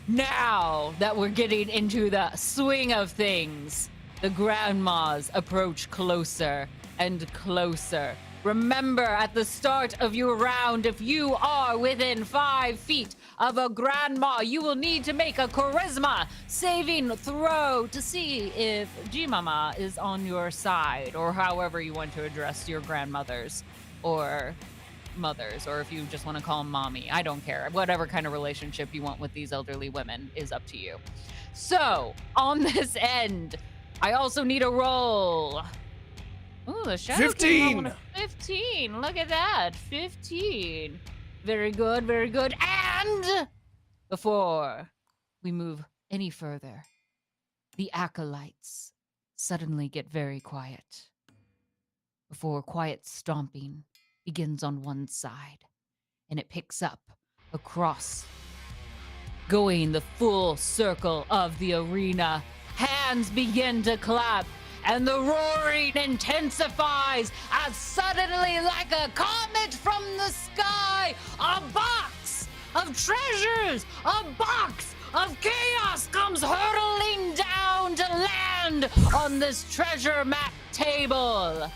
Now that we're getting into the swing of things, the grandmas approach closer and closer. Remember, at the start of your round, if you are within 5 feet of a grandma, you will need to make a charisma saving throw to see if G-Mama is on your side, or however you want to address your grandmothers or mothers, or if you just want to call them mommy. I don't care. Whatever kind of relationship you want with these elderly women is up to you. So, on this end, I also need a roll. Ooh, the Shadow King rolled a 15. Look at that. 15. Very good, very good. And before we move any further, the Acolytes suddenly get very quiet. Before quiet stomping begins on one side, and it picks up across, going the full circle of the arena. Hands begin to clap, and the roaring intensifies as suddenly, like a comet from the sky, a box of treasures, a box of chaos comes hurtling down to land on this treasure map table.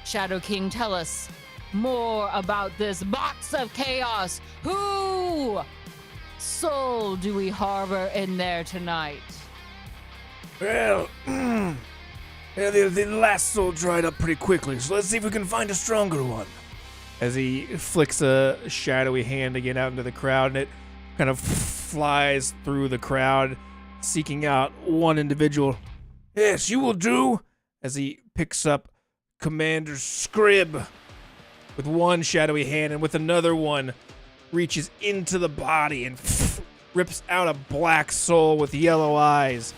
Shadow King, tell us more about this box of chaos. Who soul do we harbor in there tonight? Well, the last soul dried up pretty quickly, so let's see if we can find a stronger one. As he flicks a shadowy hand again out into the crowd, and it kind of flies through the crowd, seeking out one individual. Yes, you will do. As he picks up Commander Scrib with one shadowy hand, and with another one reaches into the body and rips out a black soul with yellow eyes,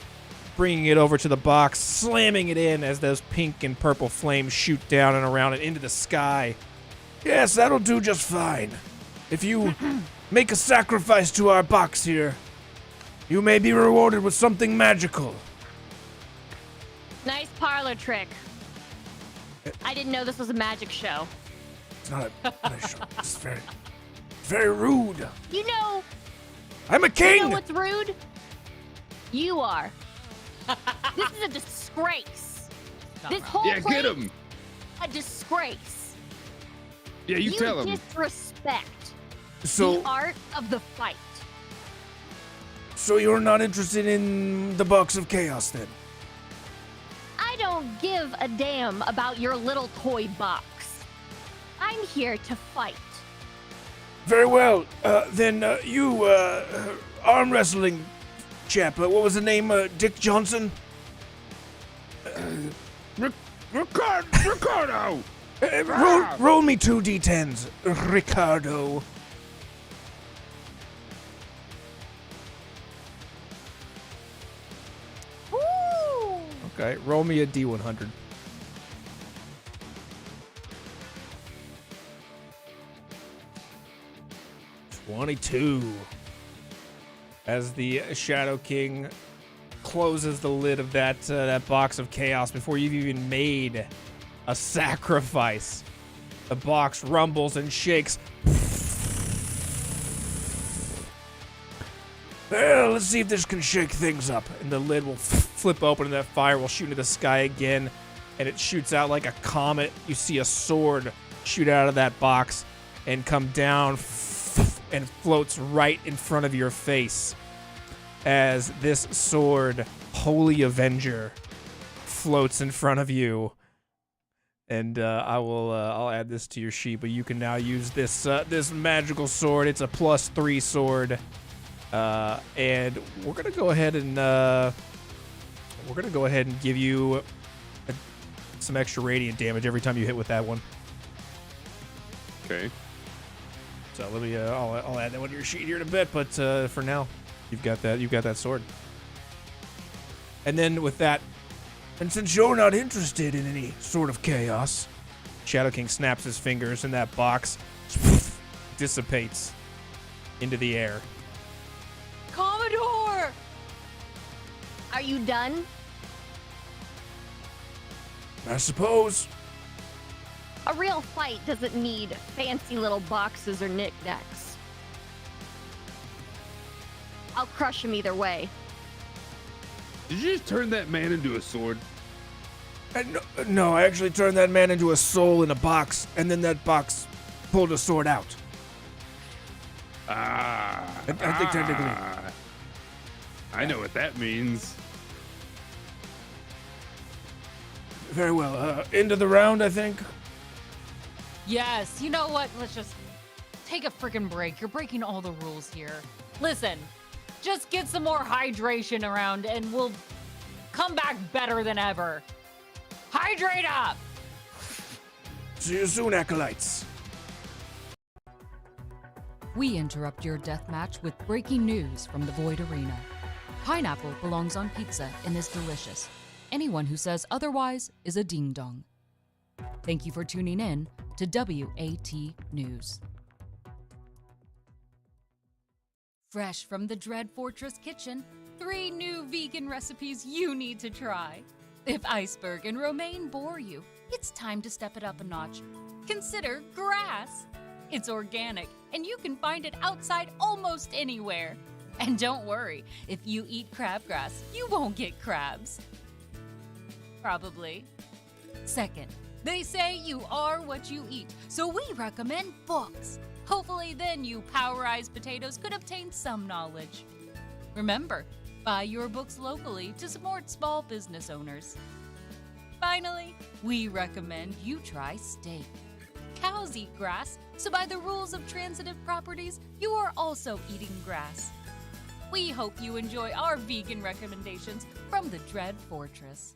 bringing it over to the box, slamming it in as those pink and purple flames shoot down and around it into the sky. Yes, that'll do just fine. If you make a sacrifice to our box here, you may be rewarded with something magical. Nice parlor trick. I didn't know this was a magic show. It's not a show. It's very rude. You know, I'm a king! you know what's rude? You are. This is a disgrace. This whole Yeah, place, get him. a disgrace. Yeah, you tell him. Disrespect So, the art of the fight. so you're not interested in the box of chaos then? I don't give a damn about your little toy box. I'm here to fight. Very well. Then you arm wrestling chap. What was the name? Dick Johnson? Ricardo! Roll me 2 D10s, Ricardo. Woo! Okay, roll me a D100. $22. As the Shadow King closes the lid of that box of chaos before you've even made a sacrifice, the box rumbles and shakes. Well, let's see if this can shake things up. And the lid will flip open and that fire will shoot into the sky again. And it shoots out like a comet. You see a sword shoot out of that box and come down and floats right in front of your face. As this sword, Holy Avenger, floats in front of you. And I'll add this to your sheet, but you can now use this this magical sword. It's a +3 sword, and we're gonna go ahead and give you some extra radiant damage every time you hit with that one. Okay. So let me I'll add that one to your sheet here in a bit, but for now, you've got that sword. And then with that. And since you're not interested in any sort of chaos, Shadow King snaps his fingers and that box dissipates into the air. Commodore! Are you done? I suppose. A real fight doesn't need fancy little boxes or knickknacks. I'll crush him either way. Did you just turn that man into a sword? No, I actually turned that man into a soul in a box, and then that box pulled a sword out. I think technically. I know what that means. Very well. End of the round, I think. Yes, you know what? Let's just take a freaking break. You're breaking all the rules here. Listen, just get some more hydration around and we'll come back better than ever. Hydrate up! See you soon, Acolytes. We interrupt your deathmatch with breaking news from the Void Arena. Pineapple belongs on pizza and is delicious. Anyone who says otherwise is a ding-dong. Thank you for tuning in to WAT News. Fresh from the Dread Fortress kitchen, 3 new vegan recipes you need to try. If iceberg and romaine bore you, it's time to step it up a notch. Consider grass. It's organic, and you can find it outside almost anywhere. And don't worry, if you eat crabgrass, you won't get crabs. Probably. Second, they say you are what you eat, so we recommend books. Hopefully then you power-eyed potatoes could obtain some knowledge. Remember, buy your books locally to support small business owners. Finally, we recommend you try steak. Cows eat grass, so by the rules of transitive properties, you are also eating grass. We hope you enjoy our vegan recommendations from the Dread Fortress.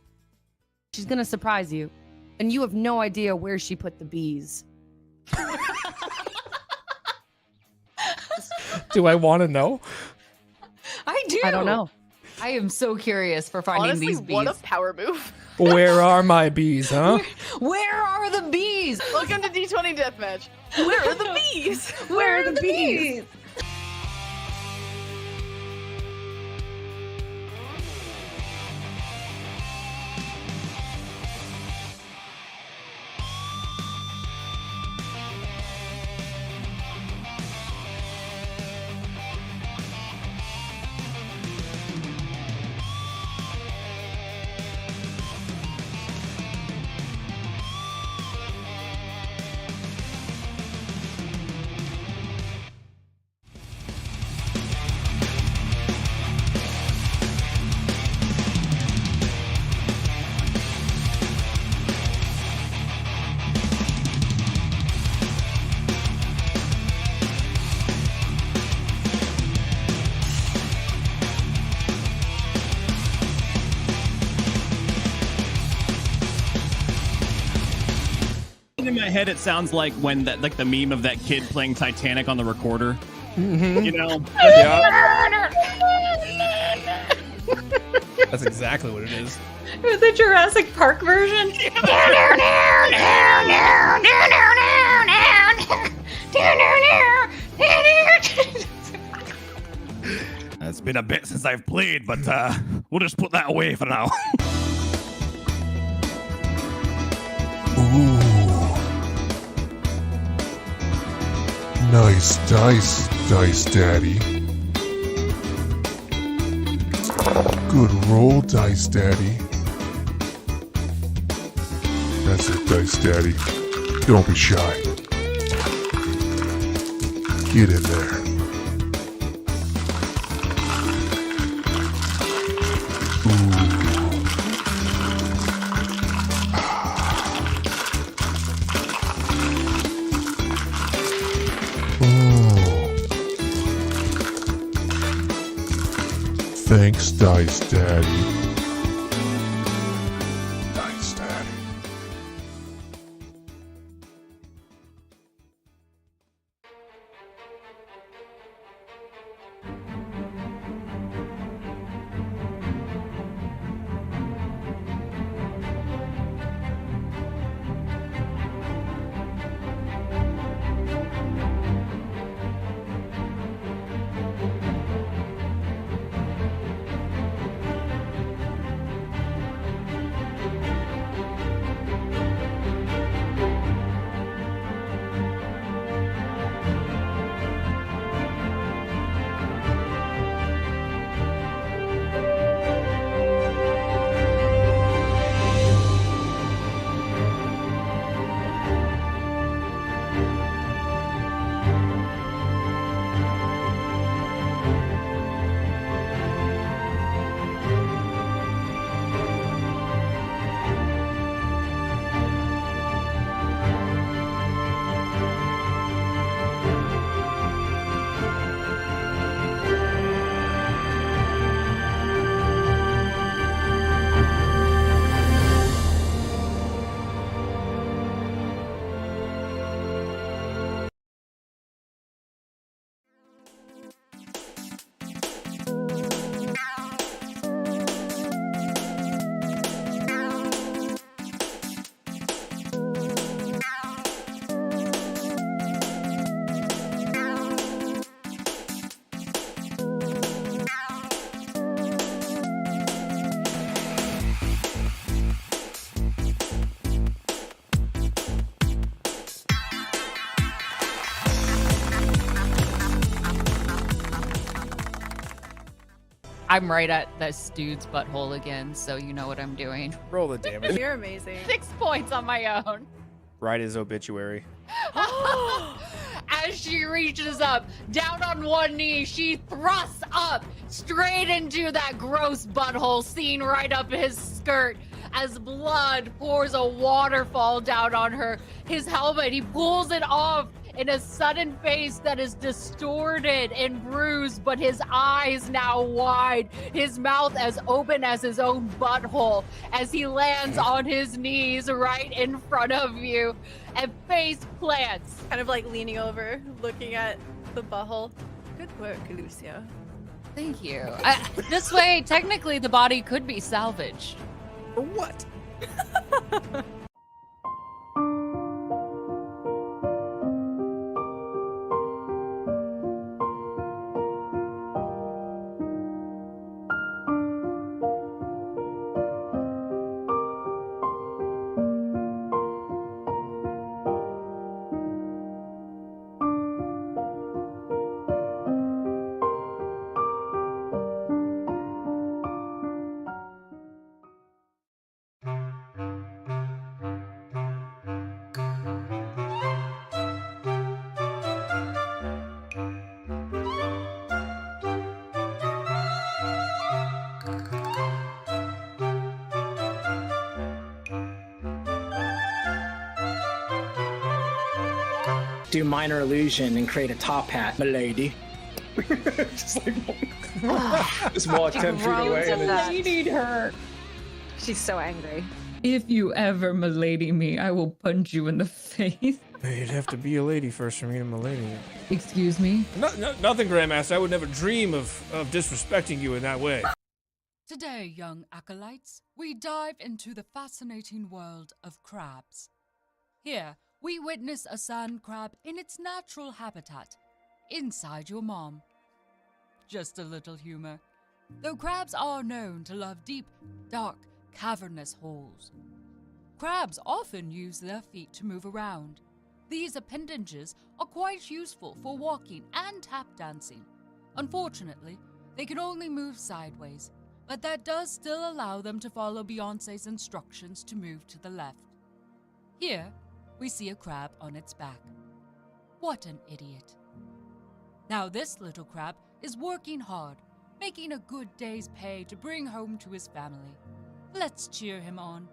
She's gonna surprise you, and you have no idea where she put the bees. Do I want to know? I do. I don't know. I am so curious for finding Honestly, these bees. what a power move. Where are my bees, huh? Where are the bees? Welcome to D20 Deathmatch. Where are the bees? Where are the bees? In my head, it sounds like when that, like the meme of that kid playing Titanic on the recorder. You know? Yeah. That's exactly what it is. The Jurassic Park version. It's been a bit since I've played, but we'll just put that away for now. Nice dice, Dice Daddy. Good roll, Dice Daddy. That's it, Dice Daddy. Don't be shy. Get in there. Ooh. Thanks, Dice Daddy. Dice Daddy. I'm right at this dude's butthole again, so you know what I'm doing. Roll the damage. You're amazing. 6 points on my own. Write his obituary. As she reaches up, down on one knee, she thrusts up straight into that gross butthole seen right up his skirt. As blood pours a waterfall down on his helmet, he pulls it off in a sudden face that is distorted and bruised, but his eyes now wide, his mouth as open as his own butthole, as he lands on his knees right in front of you and face plants. Kind of like leaning over, looking at the butthole. Good work, Lucio. Thank you. This way, technically, the body could be salvaged. For what? Do minor illusion and create a top hat, milady. Just like, just walk 10 feet away. And You need her. She's so angry. If you ever milady me, I will punch you in the face. You'd have to be a lady first for me to milady you. Excuse me? Nothing, Grandmaster. I would never dream of disrespecting you in that way. Today, young acolytes, we dive into the fascinating world of crabs. Here, we witness a sand crab in its natural habitat, inside your mom. Just a little humor. Though crabs are known to love deep, dark, cavernous holes. Crabs often use their feet to move around. These appendages are quite useful for walking and tap dancing. Unfortunately, they can only move sideways, but that does still allow them to follow Beyoncé's instructions to move to the left. Here, we see a crab on its back. What an idiot. Now this little crab is working hard, making a good day's pay to bring home to his family. Let's cheer him on.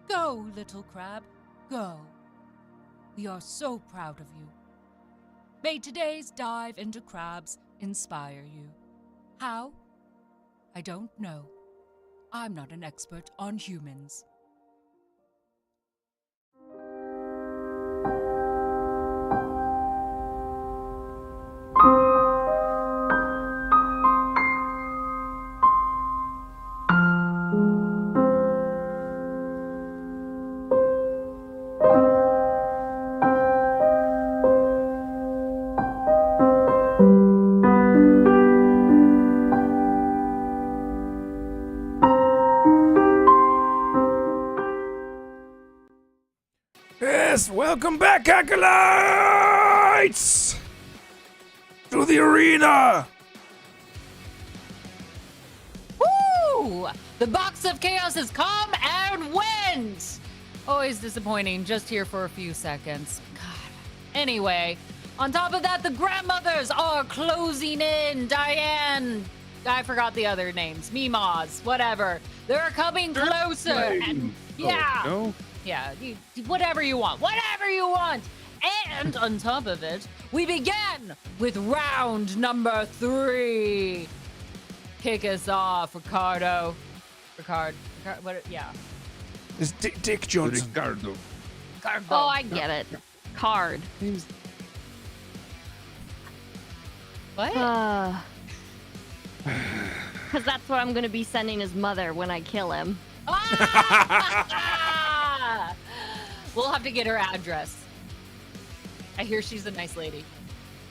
Go, little crab, go. We are so proud of you. May today's dive into crabs inspire you. How? I don't know. I'm not an expert on humans. Yes, welcome back, Acolytes! To the arena! Woo! The box of chaos has come and went! Always disappointing, just here for a few seconds. God. Anyway, on top of that, the grandmothers are closing in. Diane, I forgot the other names. Mimas, whatever. They're coming closer. And yeah. Oh, no? Yeah, whatever you want. Whatever you want. And on top of it, we begin with round number 3. Kick us off, Ricardo. Ricard, what? Yeah. It's Dick Johnson. Ricardo. Ricardo. Oh, I get it. Card. What? Because that's what I'm going to be sending his mother when I kill him. We'll have to get her address. I hear she's a nice lady.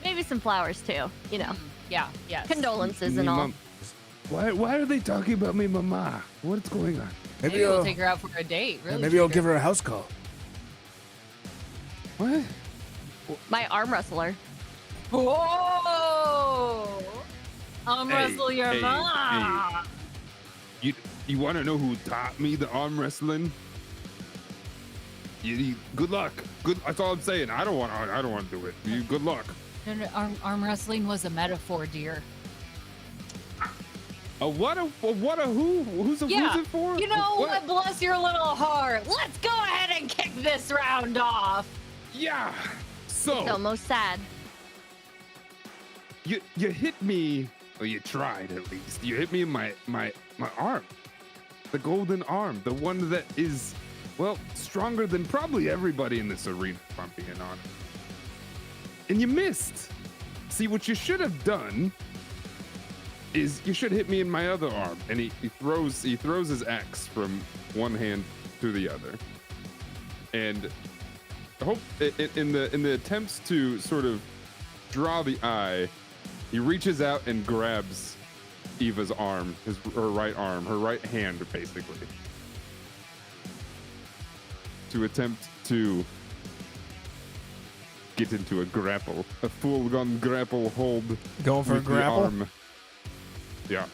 Maybe some flowers too, you know. Yeah, yes. Condolences and all. Why are they talking about me, mama? What's going on? Maybe we'll take her out for a date. Really? Maybe I'll give her a house call. What? My arm wrestler. Whoa! Arm Hey, wrestle your hey, mom. You want to know who taught me the arm wrestling? Good luck. Good. That's all I'm saying. I don't want to do it. Good luck. No, arm wrestling was a metaphor, dear. What a who? Who's it for? You know What? what? Bless your little heart. Let's go ahead and kick this round off. Yeah. It's So almost sad. you hit me. Well, you tried at least. You hit me in my arm. The golden arm. The one that is, well, stronger than probably everybody in this arena, if I'm being honest. And you missed. See, what you should have done is you should hit me in my other arm. And he throws his axe from one hand to the other. And I hope in the attempts to sort of draw the eye, he reaches out and grabs Eva's arm, her right hand, basically, to attempt to get into a full-gun grapple hold. Going for a with the grapple? arm. Yeah.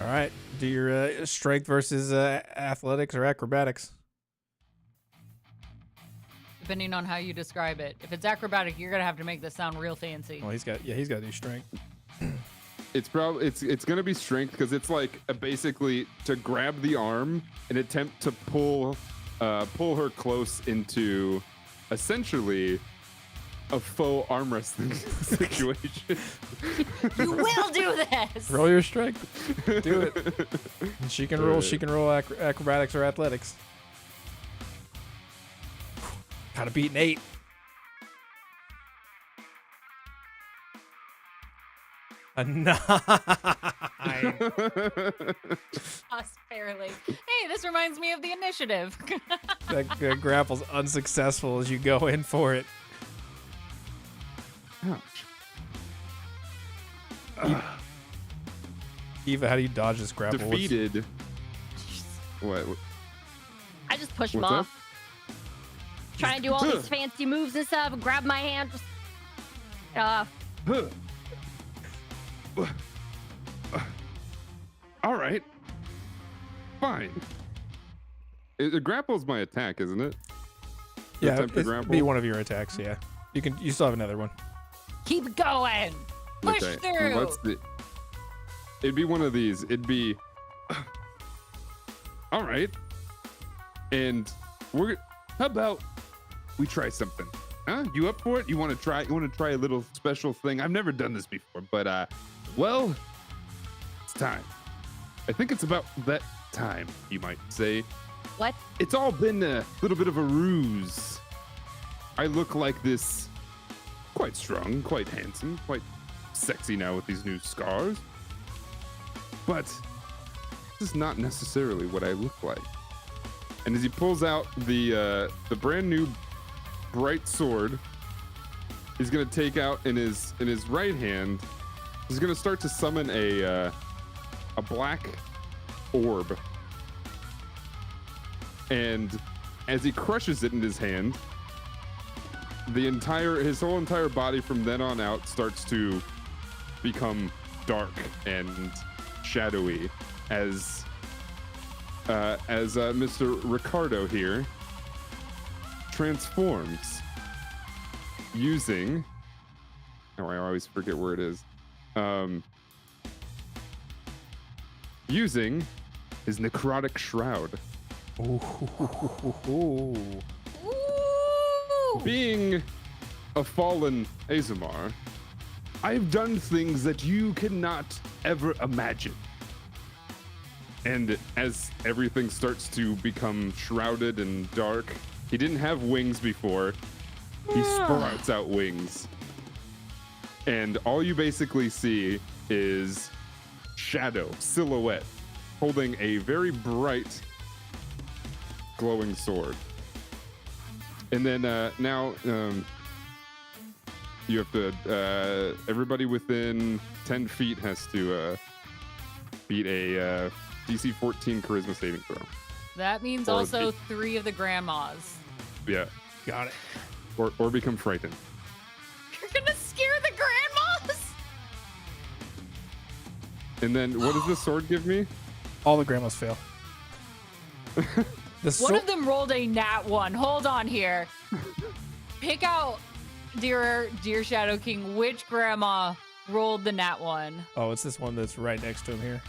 All right. Do your strength versus athletics or acrobatics. Depending on how you describe it. If it's acrobatic, you're gonna have to make this sound real fancy. Well, he's got to do strength. It's gonna be strength because it's like basically to grab the arm and attempt to pull her close into essentially a faux arm wrestling situation. You will do this. Roll your strength. Do it. And she can roll. She can roll acrobatics or athletics. Gotta beat an 8. A 9. Us barely. Hey, this reminds me of the initiative. That grapple's unsuccessful as you go in for it. Eva, how do you dodge this grapple? Defeated. What? I just push him What's off. Trying to do all these fancy moves and stuff, and grab my hand. Just, all right. Fine. The grapple's my attack, isn't it? Yeah, Attempt to it'd grapple? be one of your attacks. Yeah, you still have another one. Keep going. Push through. It'd be one of these. It'd be all right. And how about we try something? Huh? You up for it? You want to try a little special thing? I've never done this before, but well, it's time. I think it's about that time, you might say. What? It's all been a little bit of a ruse. I look like this, quite strong, quite handsome, quite sexy now with these new scars. But this is not necessarily what I look like. And as he pulls out the brand new bright sword, he's gonna take out in his right hand. He's gonna start to summon a black orb, and as he crushes it in his hand, his whole entire body from then on out starts to become dark and shadowy as Mr. Ricardo here transforms using, I always forget where it is, using his necrotic shroud. Ooh. Being a fallen Azamar, I've done things that you cannot ever imagine. And as everything starts to become shrouded and dark, he didn't have wings before. He sprouts out wings. And all you basically see is shadow, silhouette, holding a very bright, glowing sword. And then now you have to, everybody within 10 feet has to beat a DC 14 charisma saving throw. That means also 3 of the grandmas. Yeah. Got it. Or become frightened. You're gonna scare the grandmas? And then what does this sword give me? All the grandmas fail. One of them rolled a nat 1. Hold on here. Pick out, dear Shadow King, which grandma rolled the nat 1. Oh, it's this one that's right next to him here.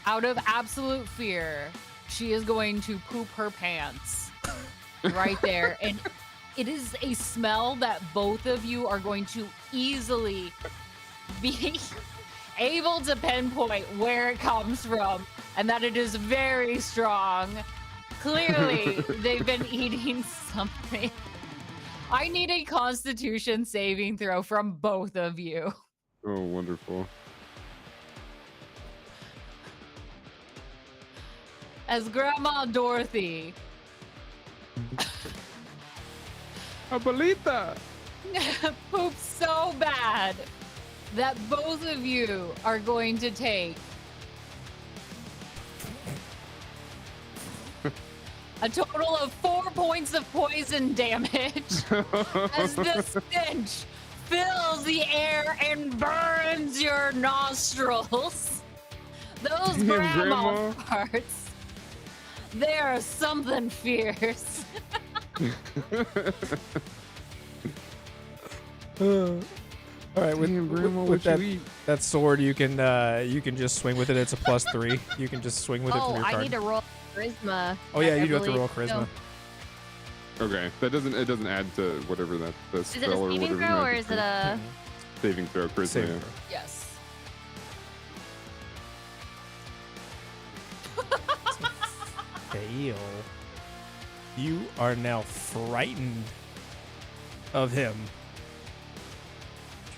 Out of absolute fear, she is going to poop her pants right there. And it is a smell that both of you are going to easily be able to pinpoint where it comes from, and that it is very strong. Clearly, they've been eating something. I need a Constitution saving throw from both of you. Oh, wonderful. As Grandma Dorothy Abuelita poops so bad that both of you are going to take a total of 4 points of poison damage as the stench fills the air and burns your nostrils. Those grandma parts, they are something fierce. All right, with that sword, you can just swing with it. It's a +3. You can just swing with it from your card. I need to roll charisma. Oh yeah, you do have to roll charisma. Okay, it doesn't add to whatever the Is it spell a or saving whatever. throw or is it a saving throw? Charisma. Saving Yeah. throw. Yes. Fail. You are now frightened of him.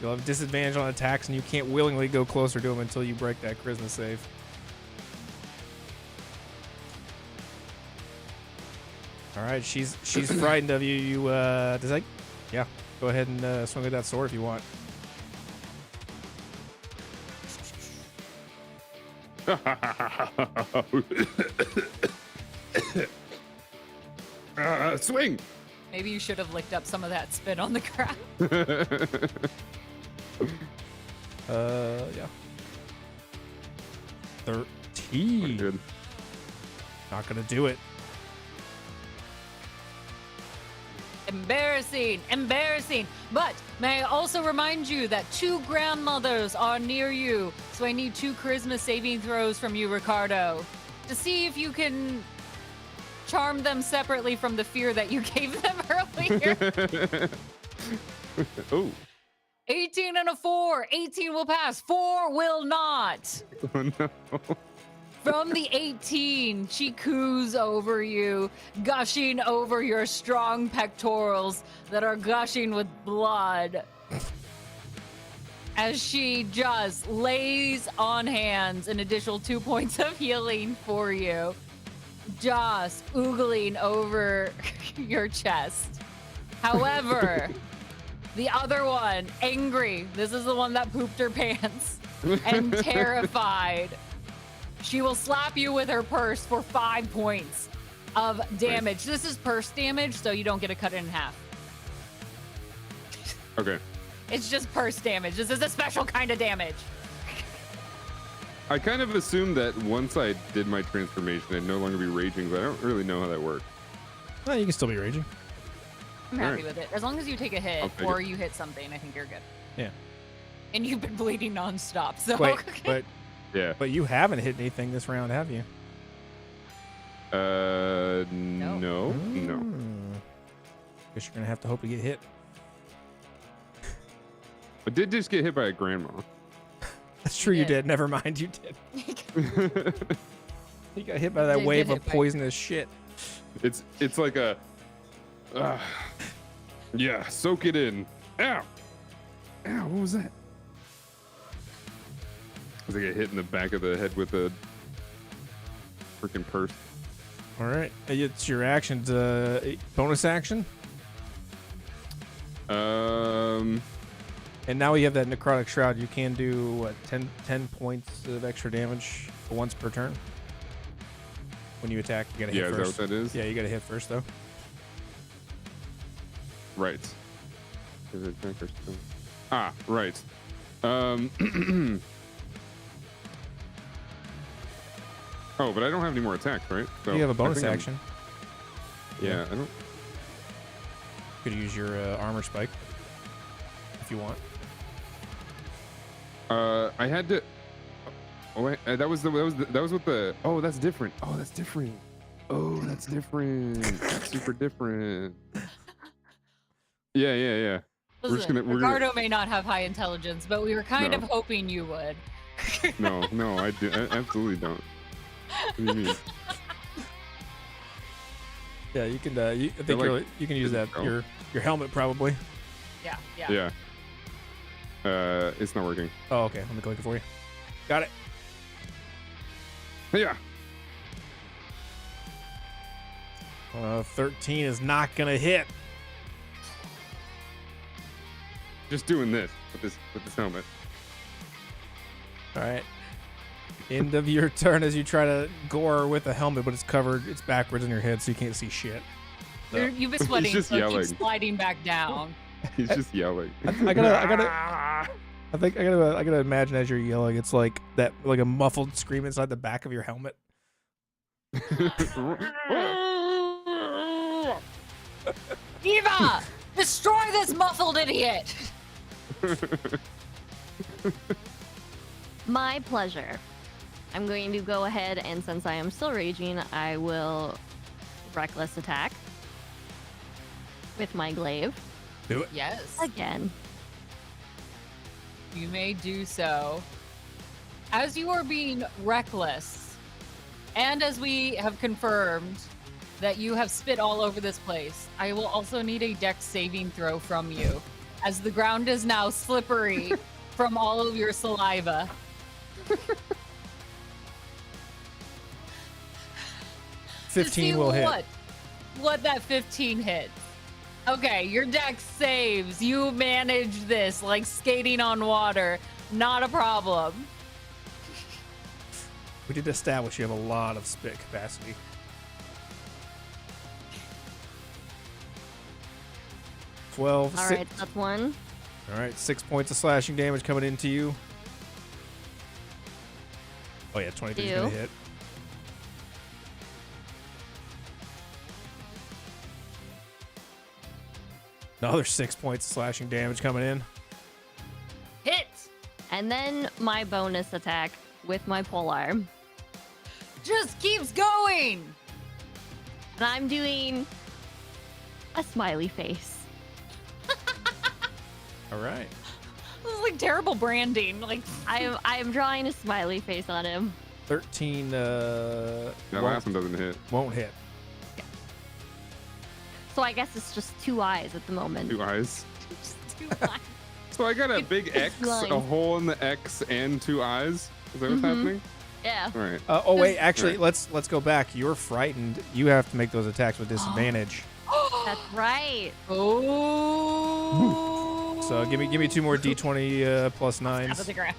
You'll have disadvantage on attacks, and you can't willingly go closer to him until you break that charisma save. All right, she's frightened of you. You does that? Yeah, go ahead and swing with that sword if you want. Swing. Maybe you should have licked up some of that spit on the ground. Yeah. 13. Good. Not gonna do it. Embarrassing. But may I also remind you that 2 grandmothers are near you, so I need 2 charisma saving throws from you, Ricardo, to see if you can charm them separately from the fear that you gave them earlier. Oh. 18 and a 4. 18 will pass. 4 will not. Oh, no. From the 18, she coos over you, gushing over your strong pectorals that are gushing with blood. As she just lays on hands an additional 2 points of healing for you, just oogling over your chest. However, the other one, angry, this is the one that pooped her pants, and terrified, she will slap you with her purse for 5 points of damage. This is purse damage, so you don't get to cut it in half. Okay. It's just purse damage. This is a special kind of damage. I kind of assumed that once I did my transformation, I'd no longer be raging, but I don't really know how that works. Well, you can still be raging. I'm happy Alright. with it. As long as you take a hit I'll take or it. you hit something, I think you're good. Yeah. And you've been bleeding nonstop, so Wait, okay. Yeah. but you haven't hit anything this round, have you? No. Guess you're gonna have to hope to get hit. I did just get hit by a grandma. That's true, you did. did. Never mind, you did. You got hit by that Did get wave hit of by- poisonous shit. It's like a. Yeah, soak it in. Ow! Ow! What was that? It was like a hit in the back of the head with a freaking purse. All right, it's your actions. Bonus action, and now we have that necrotic shroud. You can do what, 10 points of extra damage once per turn. When you attack, you gotta hit Yeah, is that first. what that is? Yeah, you gotta hit first though. Right. Is it attack or something? Ah, right. Oh, but I don't have any more attacks, right? So you have a I bonus think I'm- action. Yeah, I don't. Could use your armor spike if you want. I had to. Oh, wait, that was with the. Oh, that's different. Oh, that's different. Oh, that's different. That's super different. Yeah. Listen, we're Ricardo may not have high intelligence, but we were kind No. of hoping you would. No, I absolutely don't. What do you mean? Yeah, you can. I think like you can use that physical. your helmet probably. Yeah. Yeah. It's not working. Oh, okay. Let me click it for you. Got it. Yeah. 13 is not gonna hit. Just doing this with this helmet. All right. End of your turn as you try to gore with the helmet, but it's covered. It's backwards in your head, so you can't see shit. You've been sweating, just so yelling. keep sliding back down. He's just yelling. I gotta imagine as you're yelling, it's like that, like a muffled scream inside the back of your helmet. Eva, destroy this muffled idiot! My pleasure. I'm going to go ahead and since I am still raging, I will reckless attack with my glaive. Do it. Yes, Again. you may do so. As you are being reckless, and as we have confirmed that you have spit all over this place, I will also need a dex saving throw from you, as the ground is now slippery from all of your saliva. 15 will hit. What that 15 hits. Okay, your dex saves. You manage this like skating on water. Not a problem. We did establish you have a lot of spit capacity. All right, that's one. All right, 6 points of slashing damage coming into you. Oh yeah, 23 is gonna Ew. hit. Another 6 points of slashing damage coming in. Hit. And then my bonus attack with my polearm. Just keeps going. And I'm doing a smiley face. All right. This is like terrible branding. Like I am drawing a smiley face on him. 13. That last one doesn't hit. Won't hit. So I guess it's just 2 eyes at the moment. 2 eyes. Just 2 eyes. So I got a big X, a hole in the X, and 2 eyes. Is that what's happening? Yeah. All right. Oh wait, actually, let's go back. You're frightened. You have to make those attacks with disadvantage. That's right. Oh. So give me 2 more D20 plus 9s. Out of the ground.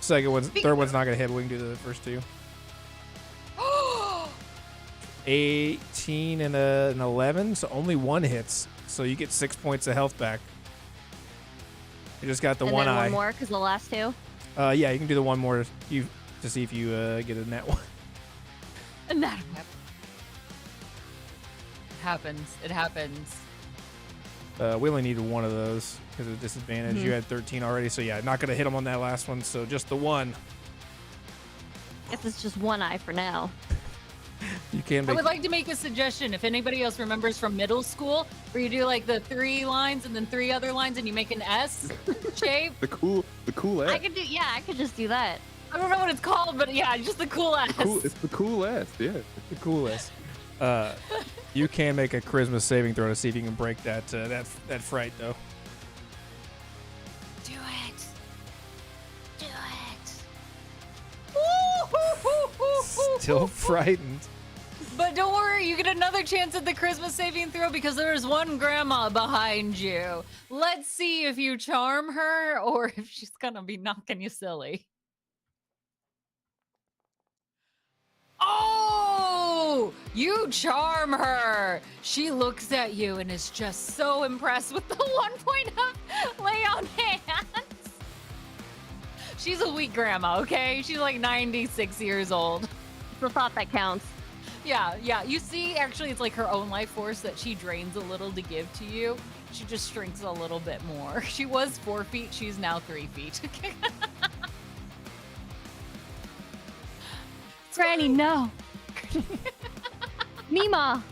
Third one's not gonna hit, but we can do the first 2. 18 and an 11, so only 1 hits. So you get 6 points of health back. You just got the And one then eye. one more because the last 2. Yeah, you can do the one more to see if you get a net one. And that happens. It happens. We only needed 1 of those because of disadvantage. You had 13 already, so yeah, not gonna hit him on that last one. So just the 1. Guess it's just 1 eye for now. You can I make. would like to make a suggestion. If anybody else remembers from middle school, where you do like the 3 lines and then 3 other lines, and you make an S shape. The cool I S. could do. Yeah, I could just do that. I don't know what it's called, but yeah, just the cool S. It's the cool S. Yeah. The coolest. You can make a charisma saving throw to see if you can break that fright though. Do it. Do it. Still frightened. But don't worry, you get another chance at the Christmas saving throw because there's one grandma behind you. Let's see if you charm her or if she's gonna be knocking you silly. Oh, you charm her. She looks at you and is just so impressed with the 1 point of lay on hands. She's a weak grandma, okay? She's like 96 years old. It's the thought that counts. Yeah. You see, actually, it's like her own life force that she drains a little to give to you. She just shrinks a little bit more. She was 4 feet. She's now 3 feet. Granny, no. Mima.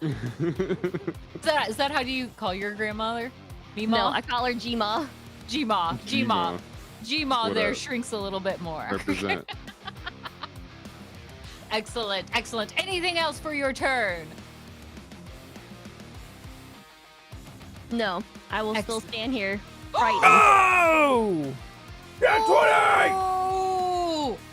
Is that how do you call your grandmother? Mima? No, I call her Gma. Gma. Gma. Gma What there up? shrinks a little bit more. Represent. Excellent. Anything else for your turn? No, I will still Excellent. stand here, frightened. Oh! Oh!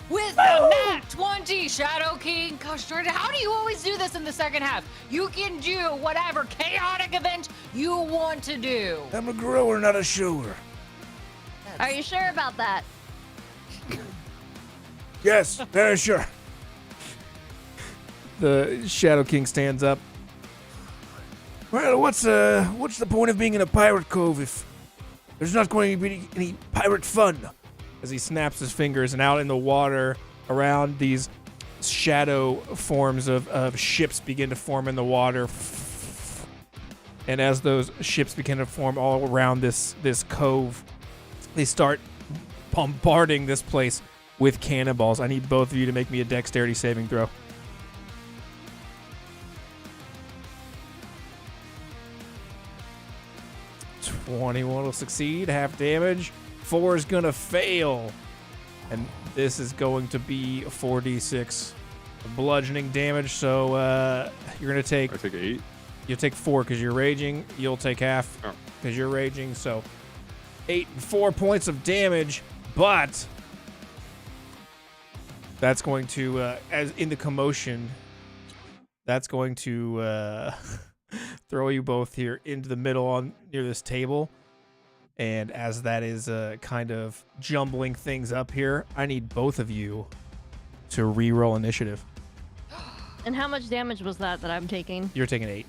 With the nat 20, Shadow King. Gosh darn it, how do you always do this in the second half? You can do whatever chaotic event you want to do. I'm a grower, not a shower. Are you sure about that? Yes, very sure. The Shadow King stands up. Well, what's the point of being in a pirate cove if there's not going to be any pirate fun? As he snaps his fingers, and out in the water around these shadow forms of ships begin to form in the water. And as those ships begin to form all around this cove, they start bombarding this place with cannonballs. I need both of you to make me a dexterity saving throw. $21 will succeed, half damage. 4 is gonna fail, and this is going to be 4d6 bludgeoning damage. So you're gonna take. I take 8. You'll take 4 because you're raging. You'll take half because you're raging. So 8 and 4 points of damage, but that's going to, as in the commotion, that's going to throw you both here into the middle near this table. And as that is kind of jumbling things up here, I need both of you to re-roll initiative. And how much damage was that I'm taking? You're taking 8.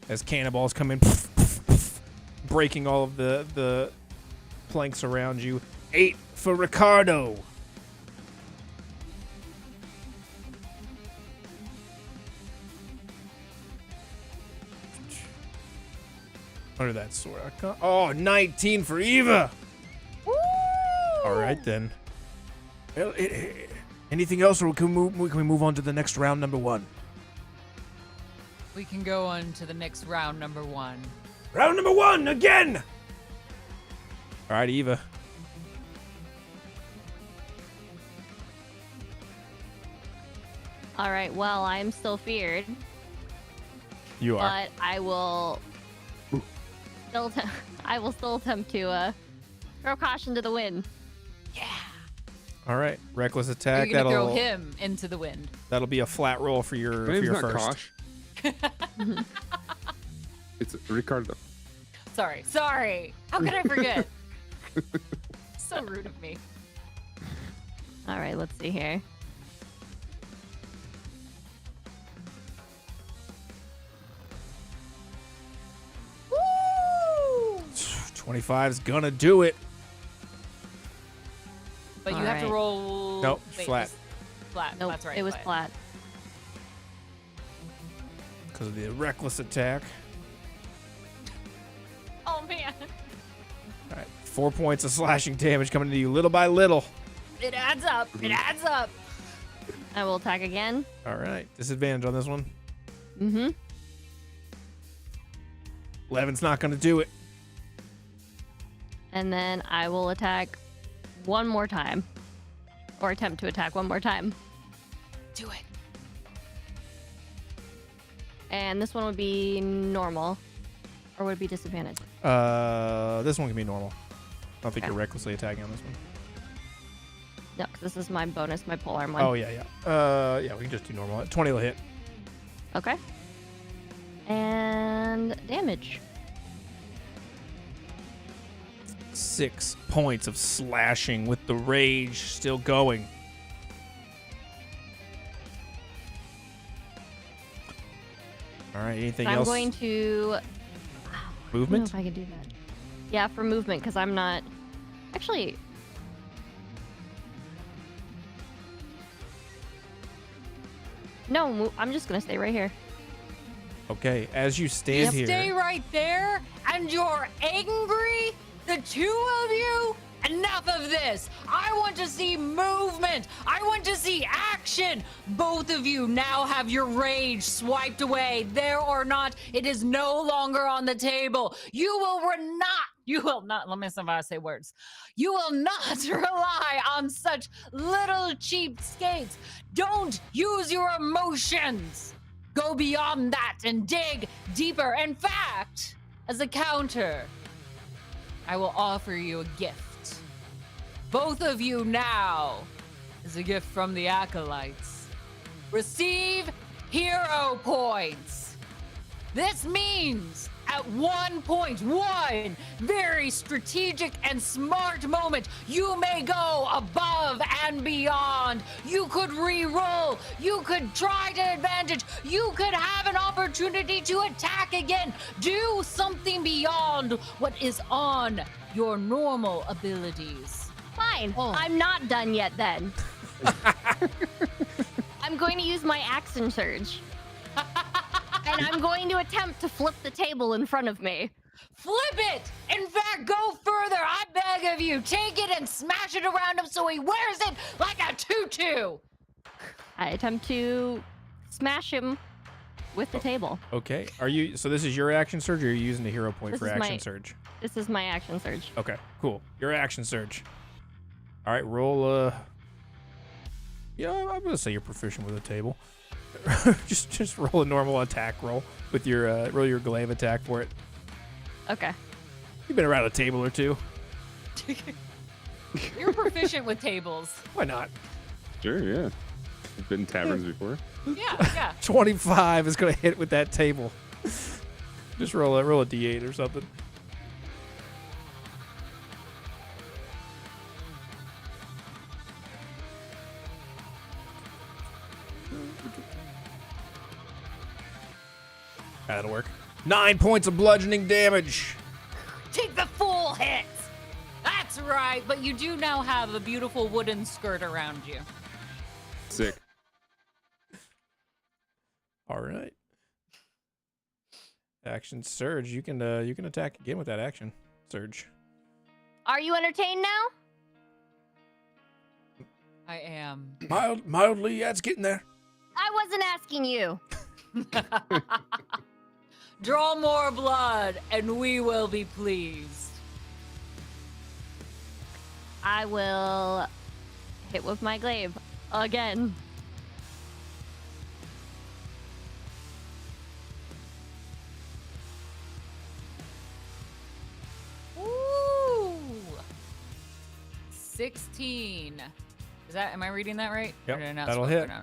As cannonballs come in, breaking all of the planks around you. 8 for Ricardo. Under that sword. Oh, 19 for Eva. Woo! All right, then. Well, anything else, or can we move on to the next round, number 1? We can go on to the next round, number 1. Round number 1 again. All right, Eva. All right. Well, I am still feared, You are. but I will still I will still attempt to throw caution to the wind. All right, reckless attack. You're gonna That'll throw him into the wind. that'll be a flat roll for your My for name's your not first. Kosh. It's Ricardo. Sorry. How could I forget? So rude of me. All right. Let's see here. Woo! 25 is gonna do it. But you All have to right. roll. Nope, Wait, flat. Flat. Nope. That's right. It was flat. Because of the reckless attack. Oh man. All right, 4 points of slashing damage coming to you little by little. It adds up. It adds up. I will attack again. All right, disadvantage on this one. Mm-hmm. 11's not gonna do it. And then I will attack one more time. Or attempt to attack one more time. Do it. And this one would be normal. Or would it be disadvantage? This one can be normal. I don't think Okay. you're recklessly attacking on this one. No, 'cause this is my bonus, my polearm one. Oh yeah. Yeah, we can just do normal. 20 will hit. Okay. And damage. 6 points of slashing with the rage still going. All right, anything I'm else? going to... I don't know Movement? if I can do that. Yeah, for movement, because I'm not... Actually... No, I'm just going to stay right here. Okay, as you stand here. Stay right there, and you're angry? The two of you? Enough of this. I want to see movement. I want to see action. Both of you now have your rage swiped away. There or not, it is no longer on the table. You will not, let me see if I say words. You will not rely on such little cheapskates. Don't use your emotions. Go beyond that and dig deeper. In fact, as a counter, I will offer you a gift. Both of you now, as a gift from the Acolytes, receive hero points. This means at one point, one very strategic and smart moment, you may go above and beyond. You could re-roll. You could try to advantage. You could have an opportunity to attack again. Do something beyond what is on your normal abilities. Fine. Oh. I'm not done yet then. I'm going to use my action surge. And I'm going to attempt to flip the table in front of me. Flip it! In fact, go further. I beg of you. Take it and smash it around him so he wears it like a tutu. I attempt to smash him with the table. Okay. So this is your action surge, or are you using the hero point This for is action my- surge? This is my action surge. Okay, cool. Your action surge. All right, roll. Yeah, I'm gonna say you're proficient with a table. just roll a normal attack roll with your roll your glaive attack for it. Okay. You've been around a table or two. You're proficient with tables. Why not? Sure, yeah. I've been in taverns before. Yeah. 25 is gonna hit with that table. Just roll a d8 or something. That'll work. 9 points of bludgeoning damage. Take the full hit. That's right, but you do now have a beautiful wooden skirt around you. Sick. All right. Action surge. You can attack again with that action surge. Are you entertained now? I am. Mildly, yeah, it's getting there. I wasn't asking you. Draw more blood, and we will be pleased. I will hit with my glaive again. Ooh. 16. Am I reading that right? Yep, Or did I not that'll scroll? hit. No.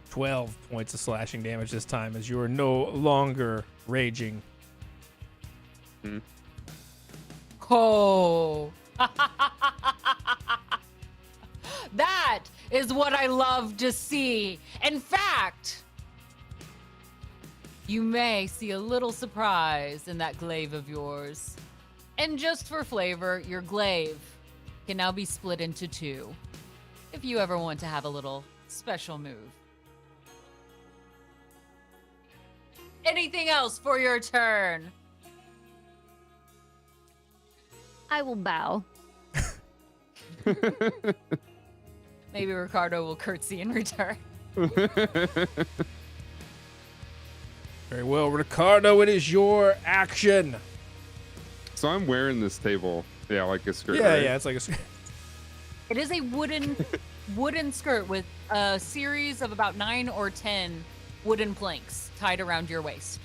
12 points of slashing damage this time as you are no longer raging. Oh. That is what I love to see. In fact, you may see a little surprise in that glaive of yours. And just for flavor, your glaive can now be split into two if you ever want to have a little special move. Anything else for your turn? I will bow. Maybe Ricardo will curtsy in return. Very well, Ricardo, it is your action. So I'm wearing this table. Yeah, like a skirt. Yeah, right? yeah, it's like a skirt. It is a wooden skirt with a series of about 9 or 10 wooden planks tied around your waist.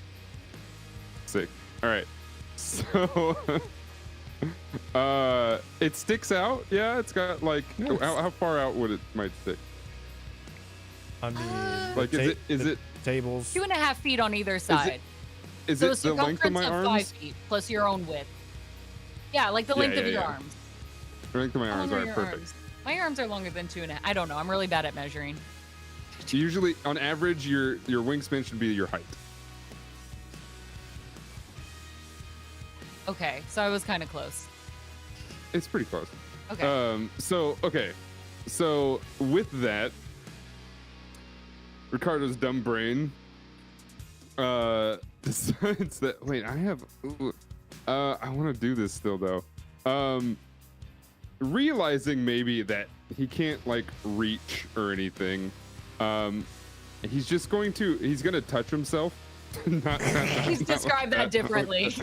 Sick. All right. So it sticks out. Yeah, it's got like Nice. how far out would it might stick? I mean, Like is it tables? 2.5 feet on either side. is So it a the length of circumference my of 5 arms? feet plus your own width. Yeah, like the Yeah, length of yeah, your yeah. arms. The length of my How arms. long All are right, your perfect. arms? My arms are longer than 2.5. I don't know. I'm really bad at measuring. Usually, on average, your wingspan should be your height. Okay, so I was kind of close. It's pretty close. Okay. So with that, Ricardo's dumb brain decides that I want to do this still though. Realizing maybe that he can't like reach or anything, he's gonna touch himself. He's described that differently.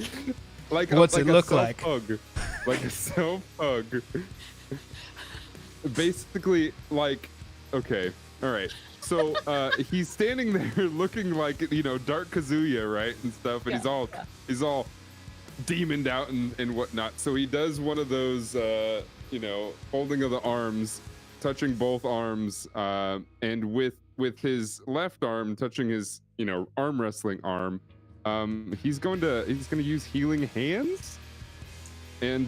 What's it look like? Hug, like a self hug. Basically, like, okay, all right. So he's standing there looking like Dark Kazuya, right, and stuff, and he's all demoned out and whatnot. So he does one of those, folding of the arms, touching both arms, and with his left arm touching his arm wrestling arm. He's going to use healing hands and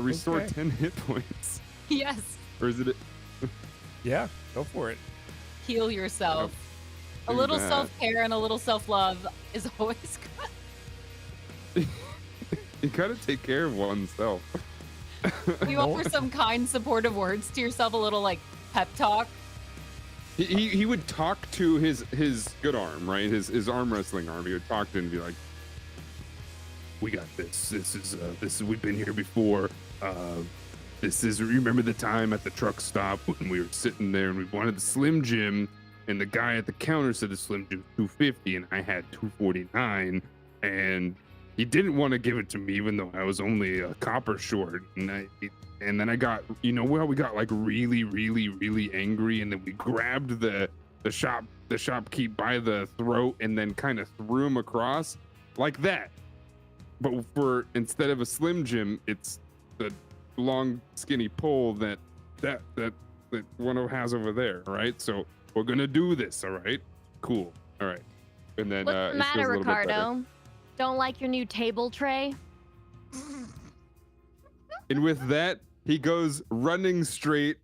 restore 10 hit points. Yes. Or is it? Yeah, go for it. Heal yourself. A do little that. self-care and a little self-love is always good. You gotta take care of oneself. You offer some kind, supportive words to yourself, a little like pep talk. He would talk to his good arm, right? His arm wrestling arm. He would talk to it and be like, "We got this. This is we've been here before. Remember the time at the truck stop when we were sitting there and we wanted the Slim Jim, and the guy at the counter said the Slim Jim was $2.50 and I had $2.49, and he didn't want to give it to me even though I was only a copper short, and then I got, we got like really, really, really angry, and then we grabbed the shopkeep by the throat and then kind of threw him across like that. But instead of a Slim Jim, it's the long skinny pole that one has over there, right? So we're gonna do this, all right? Cool, all right. And then What's the he feels matter, a little bit better. Ricardo? Don't like your new table tray? And with that, he goes running straight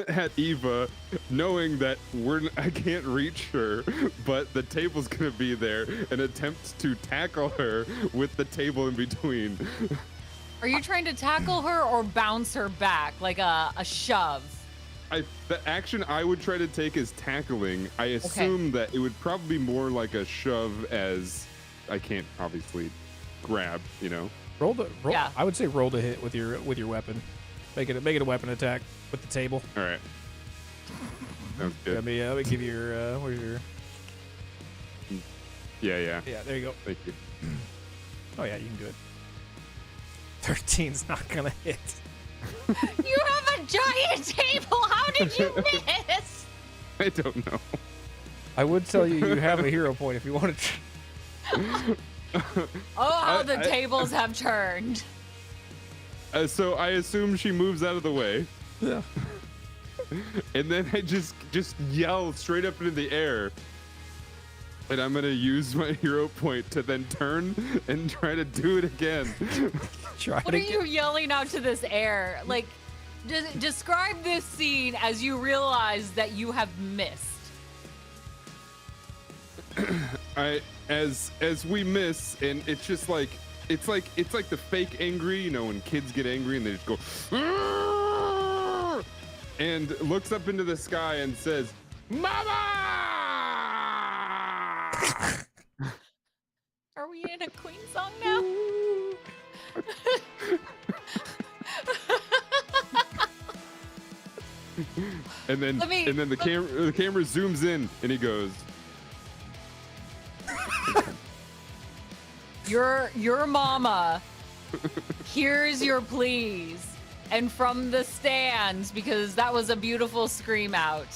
at Eva, knowing that I can't reach her, but the table's gonna be there, and attempts to tackle her with the table in between. Are you trying to tackle her or bounce her back like a shove? The action I would try to take is tackling. I assume that it would probably be more like a shove, as I can't obviously grab, Roll. Yeah. I would say roll to hit with your weapon. Make it a weapon attack with the table. All right. Sounds good. Let me give you your where's your Yeah. Yeah, there you go. Thank you. Oh yeah, you can do it. 13's not gonna hit. You have a giant table. How did you miss? I don't know. I would tell you have a hero point if you wanted to. Oh, how the tables have turned. So I assume she moves out of the way. Yeah. And then I just yell straight up into the air. And I'm gonna use my hero point to then turn and try to do it again. What are you yelling out to this air? Like, describe this scene as you realize that you have missed. As we miss, and it's just like it's like the fake angry, you know, when kids get angry and they just go "Arr!" and looks up into the sky and says, "Mama!" Are we in a Queen song now? And then the camera zooms in and he goes, Your mama hears your pleas, and from the stands, because that was a beautiful scream out,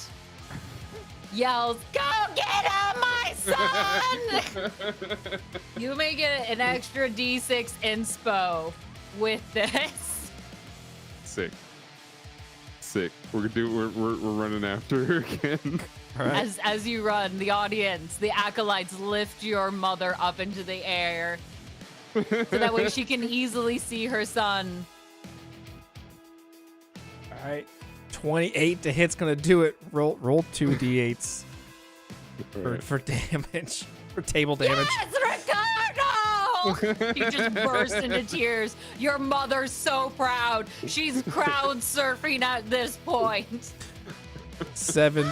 yells, "Go get him, my son!" You may get an extra D6 inspo with this. Sick. We're running after her again. Right. As you run, the audience, the acolytes lift your mother up into the air so that way she can easily see her son. All right. 28 to hit's gonna do it. Roll 2 d8s for damage, for table damage. Yes, Ricardo! You just burst into tears. Your mother's so proud. She's crowd surfing at this point. 7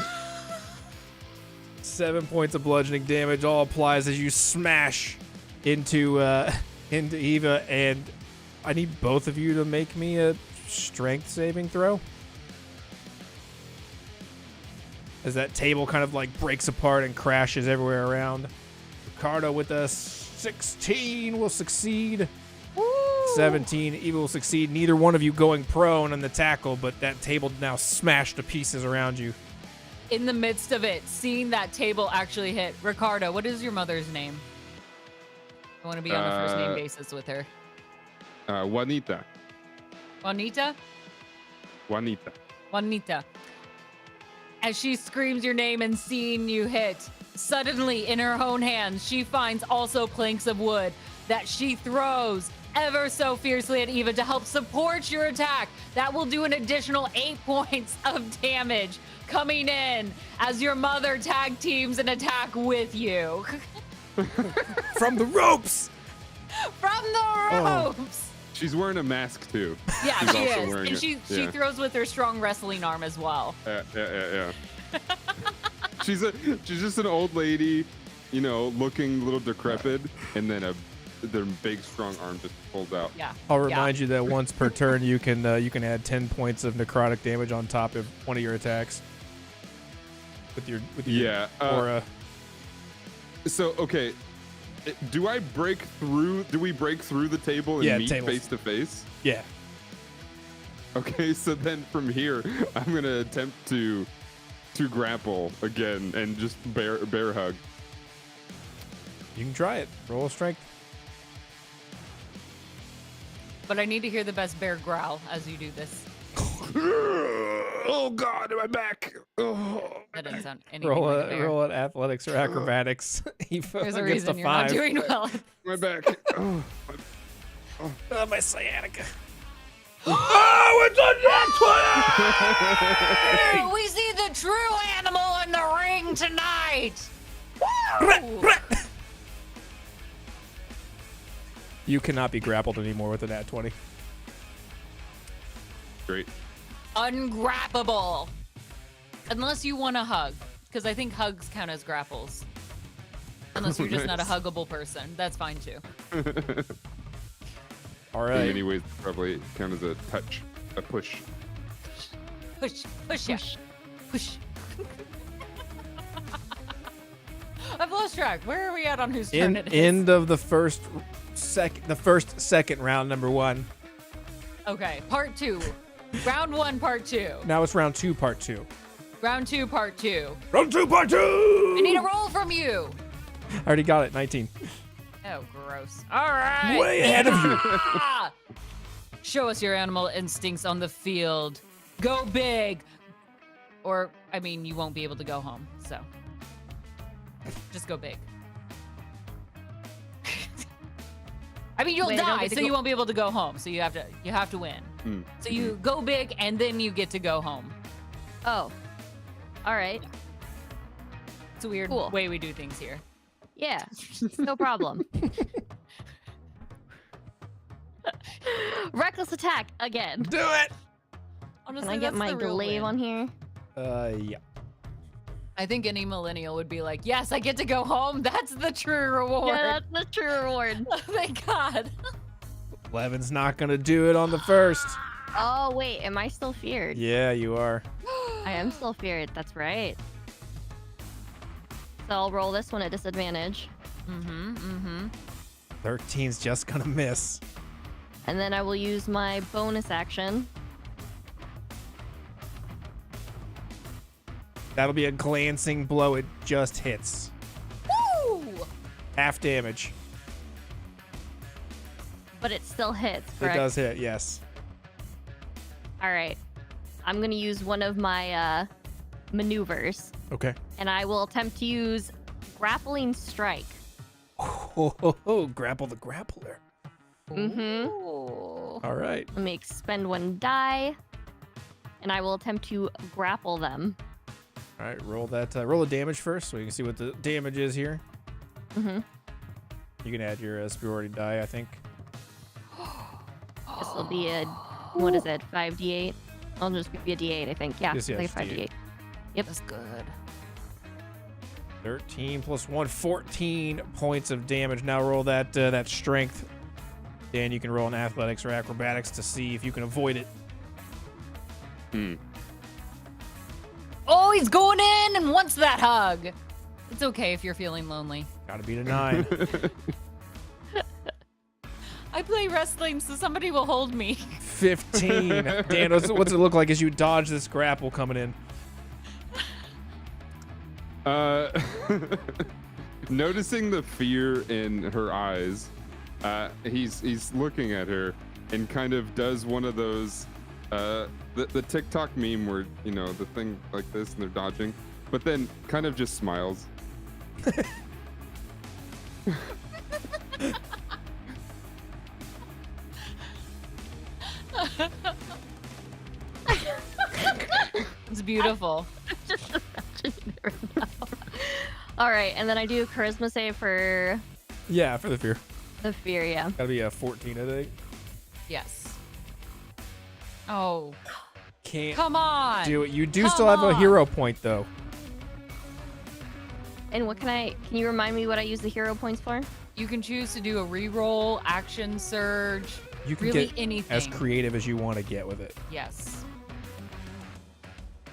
points of bludgeoning damage all applies as you smash into Eva, and I need both of you to make me a strength saving throw. As that table kind of like breaks apart and crashes everywhere around. Ricardo with a 16 will succeed. Woo! 17, Eva will succeed. Neither one of you going prone on the tackle, but that table now smashed to pieces around you. In the midst of it, seeing that table actually hit. Ricardo, what is your mother's name? I want to be on a first name basis with her. Juanita. Juanita? Juanita. Juanita. As she screams your name and seeing you hit, suddenly in her own hands, she finds also planks of wood that she throws ever so fiercely at Eva to help support your attack. That will do an additional 8 points of damage coming in as your mother tag teams an attack with you. From the ropes! From the ropes! She's wearing a mask too. Yeah, She's she also is. wearing And it. she Yeah. throws with her strong wrestling arm as well. Yeah. She's just an old lady, you know, looking a little decrepit, and then their big strong arm just pulls out. Yeah. I'll remind you that once per turn you can add 10 points of necrotic damage on top of one of your attacks. With your aura. So okay, do we break through the table and meet tables. face to face? Yeah. Okay, so then from here, I'm gonna attempt to grapple again and just bear hug. You can try it. Roll a strength. But I need to hear the best bear growl as you do this. Oh God, my back. Oh. That doesn't sound anything like a bear. Roll at athletics or acrobatics. There's a reason you're not doing well. My back. My sciatica. Oh, it's a net 20! We see the true animal in the ring tonight. Woo! You cannot be grappled anymore with a nat 20. Great. Ungrappable. Unless you want a hug, because I think hugs count as grapples. Unless you're just not a huggable person. That's fine too. All right. In many ways, probably count as a touch. a push. Push. I've lost track. Where are we at on whose turn it is? End of the first second round, number 1. Okay, part 2. Round 1, part 2. Now it's round 2, part 2. Round 2, part 2. Round 2, part 2! I need a roll from you. I already got it, 19. Oh, gross. All right. Way ahead of you. Show us your animal instincts on the field. Go big. Or, I mean, you won't be able to go home, so. Just go big. I mean, you'll die, so you won't be able to go home. So you have to win. So you go big, and then you get to go home. Oh. All right. It's a weird way we do things here. Yeah. No problem. Reckless attack again. Do it. Honestly, Can I get that's my the real glaive win. on here? Yeah. I think any millennial would be like, yes, I get to go home. That's the true reward. Yeah, that's the true reward. Thank God. Levin's not going to do it on the first. Oh, wait. Am I still feared? Yeah, you are. I am still feared. That's right. So I'll roll this one at disadvantage. 13's just going to miss. And then I will use my bonus action. That'll be a glancing blow. It just hits. Woo! Half damage. But it still hits, correct? It does hit, yes. All right. I'm going to use one of my maneuvers. Okay. And I will attempt to use grappling strike. Oh, grapple the grappler. Mm-hmm. All right. Let me expend 1 die. And I will attempt to grapple them. All right, roll that. Roll the damage first so you can see what the damage is here. Mm-hmm. You can add your superiority die, I think. This will be a, what is it, 5d8? I'll just be a d8, I think. Yeah, Yes, like a 5d8. Yep. That's good. 13 plus 1, 14 points of damage. Now roll that strength. Dan, you can roll an athletics or acrobatics to see if you can avoid it. Oh, he's going in and wants that hug. It's okay if you're feeling lonely. Gotta beat a 9. I play wrestling, so somebody will hold me. 15. Dan, what's it look like as you dodge this grapple coming in? Noticing the fear in her eyes, he's looking at her and kind of does one of those the TikTok meme where, you know, the thing like this and they're dodging, but then kind of just smiles. It's beautiful. Just imagining it right now. All right, and then I do a charisma save for Yeah, for the fear. the fear, yeah. Gotta be a 14, I think. Yes. Oh, Can't come on. do it. You do Come still have a on. hero point, though. And what can you remind me what I use the hero points for? You can choose to do a reroll, action surge, You can really get anything. as creative as you want to get with it. Yes.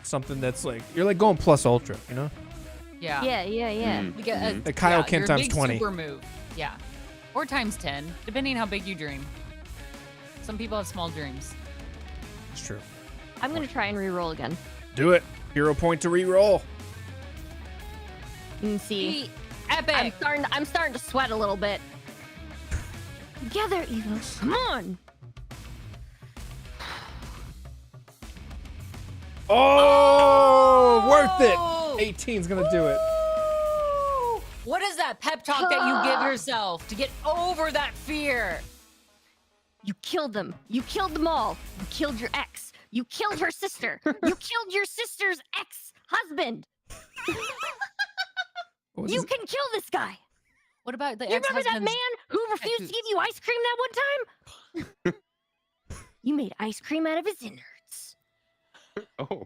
Something that's like, you're like going plus ultra, you know? Yeah. Yeah. You get Like Kyle yeah, Kent your times big 20. super move. Yeah. Or times 10, depending how big you dream. Some people have small dreams. It's true. I'm going to try and re-roll again. Do it. Hero point to re-roll. You can see. Epic. I'm starting to sweat a little bit. Together, Eva. Come on. Oh, worth it. 18's gonna do it. What is that pep talk that you give yourself to get over that fear? You killed them. You killed them all. You killed your ex. You killed her sister. You killed your sister's ex-husband. You can kill this guy. What about the You remember that ex-husband's man who refused to give you ice cream that one time? You made ice cream out of his innards. Oh.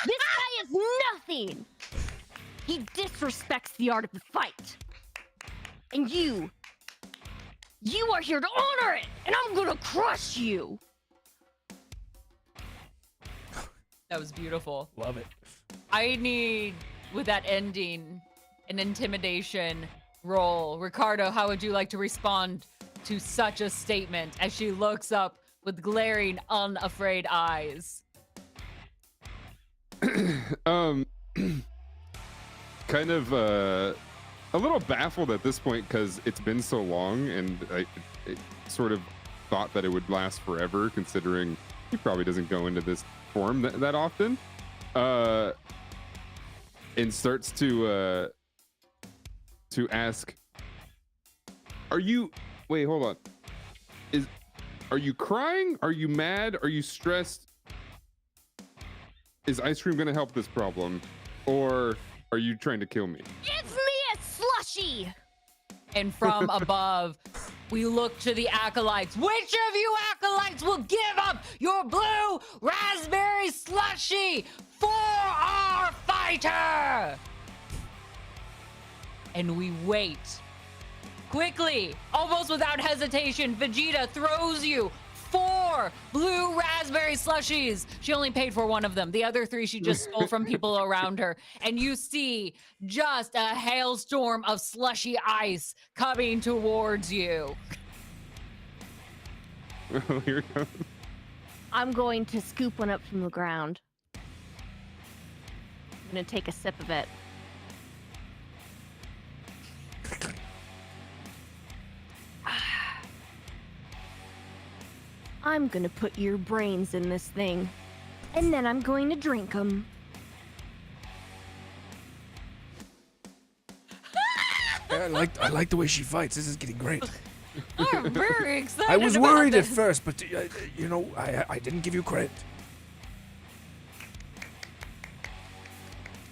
This guy is nothing. He disrespects the art of the fight. And you are here to honor it, and I'm gonna crush you. That was beautiful. Love it. I need, with that ending, an intimidation roll. Ricardo, how would you like to respond to such a statement as she looks up with glaring, unafraid eyes? Kind of a little baffled at this point because it's been so long, and I sort of thought that it would last forever, considering he probably doesn't go into this form that often. And starts to ask, wait, hold on. Are you crying? Are you mad? Are you stressed? Is ice cream gonna help this problem? Or are you trying to kill me? Give me a slushy! And from above, we look to the Acolytes. Which of you Acolytes will give up your blue raspberry slushy for our fighter? And we wait. Quickly, almost without hesitation, Vegeta throws you 4 blue raspberry slushies. She only paid for one of them. The other 3 she just stole from people around her. And you see just a hailstorm of slushy ice coming towards you. Here it comes. I'm going to scoop one up from the ground. I'm gonna take a sip of it. I'm gonna put your brains in this thing, and then I'm going to drink them. I like the way she fights. This is getting great. I'm very excited. I was about worried at this. first, but I didn't give you credit.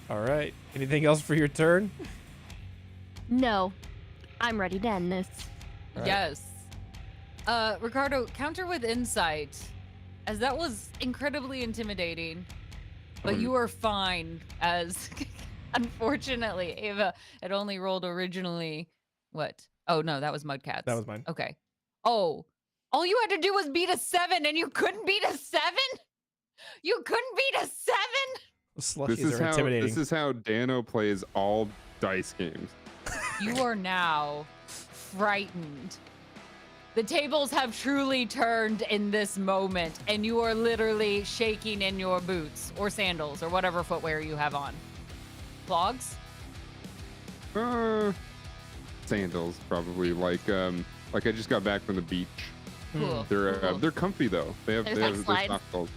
All right. Anything else for your turn? No, I'm ready to end this. All right. Yes. Ricardo, counter with insight, as that was incredibly intimidating, but you are fine, as unfortunately Ava had only rolled originally, what? Oh no, that was Mudcats. That was mine. Okay. Oh, all you had to do was beat a 7 and you couldn't beat a 7? You couldn't beat a 7? The slushies are intimidating. This is how Dano plays all dice games. You are now frightened. The tables have truly turned in this moment, and you are literally shaking in your boots or sandals or whatever footwear you have on. Clogs? Sandals, probably. Like I just got back from the beach. Cool. They're comfy though. They have There's they like have slides. soft soles.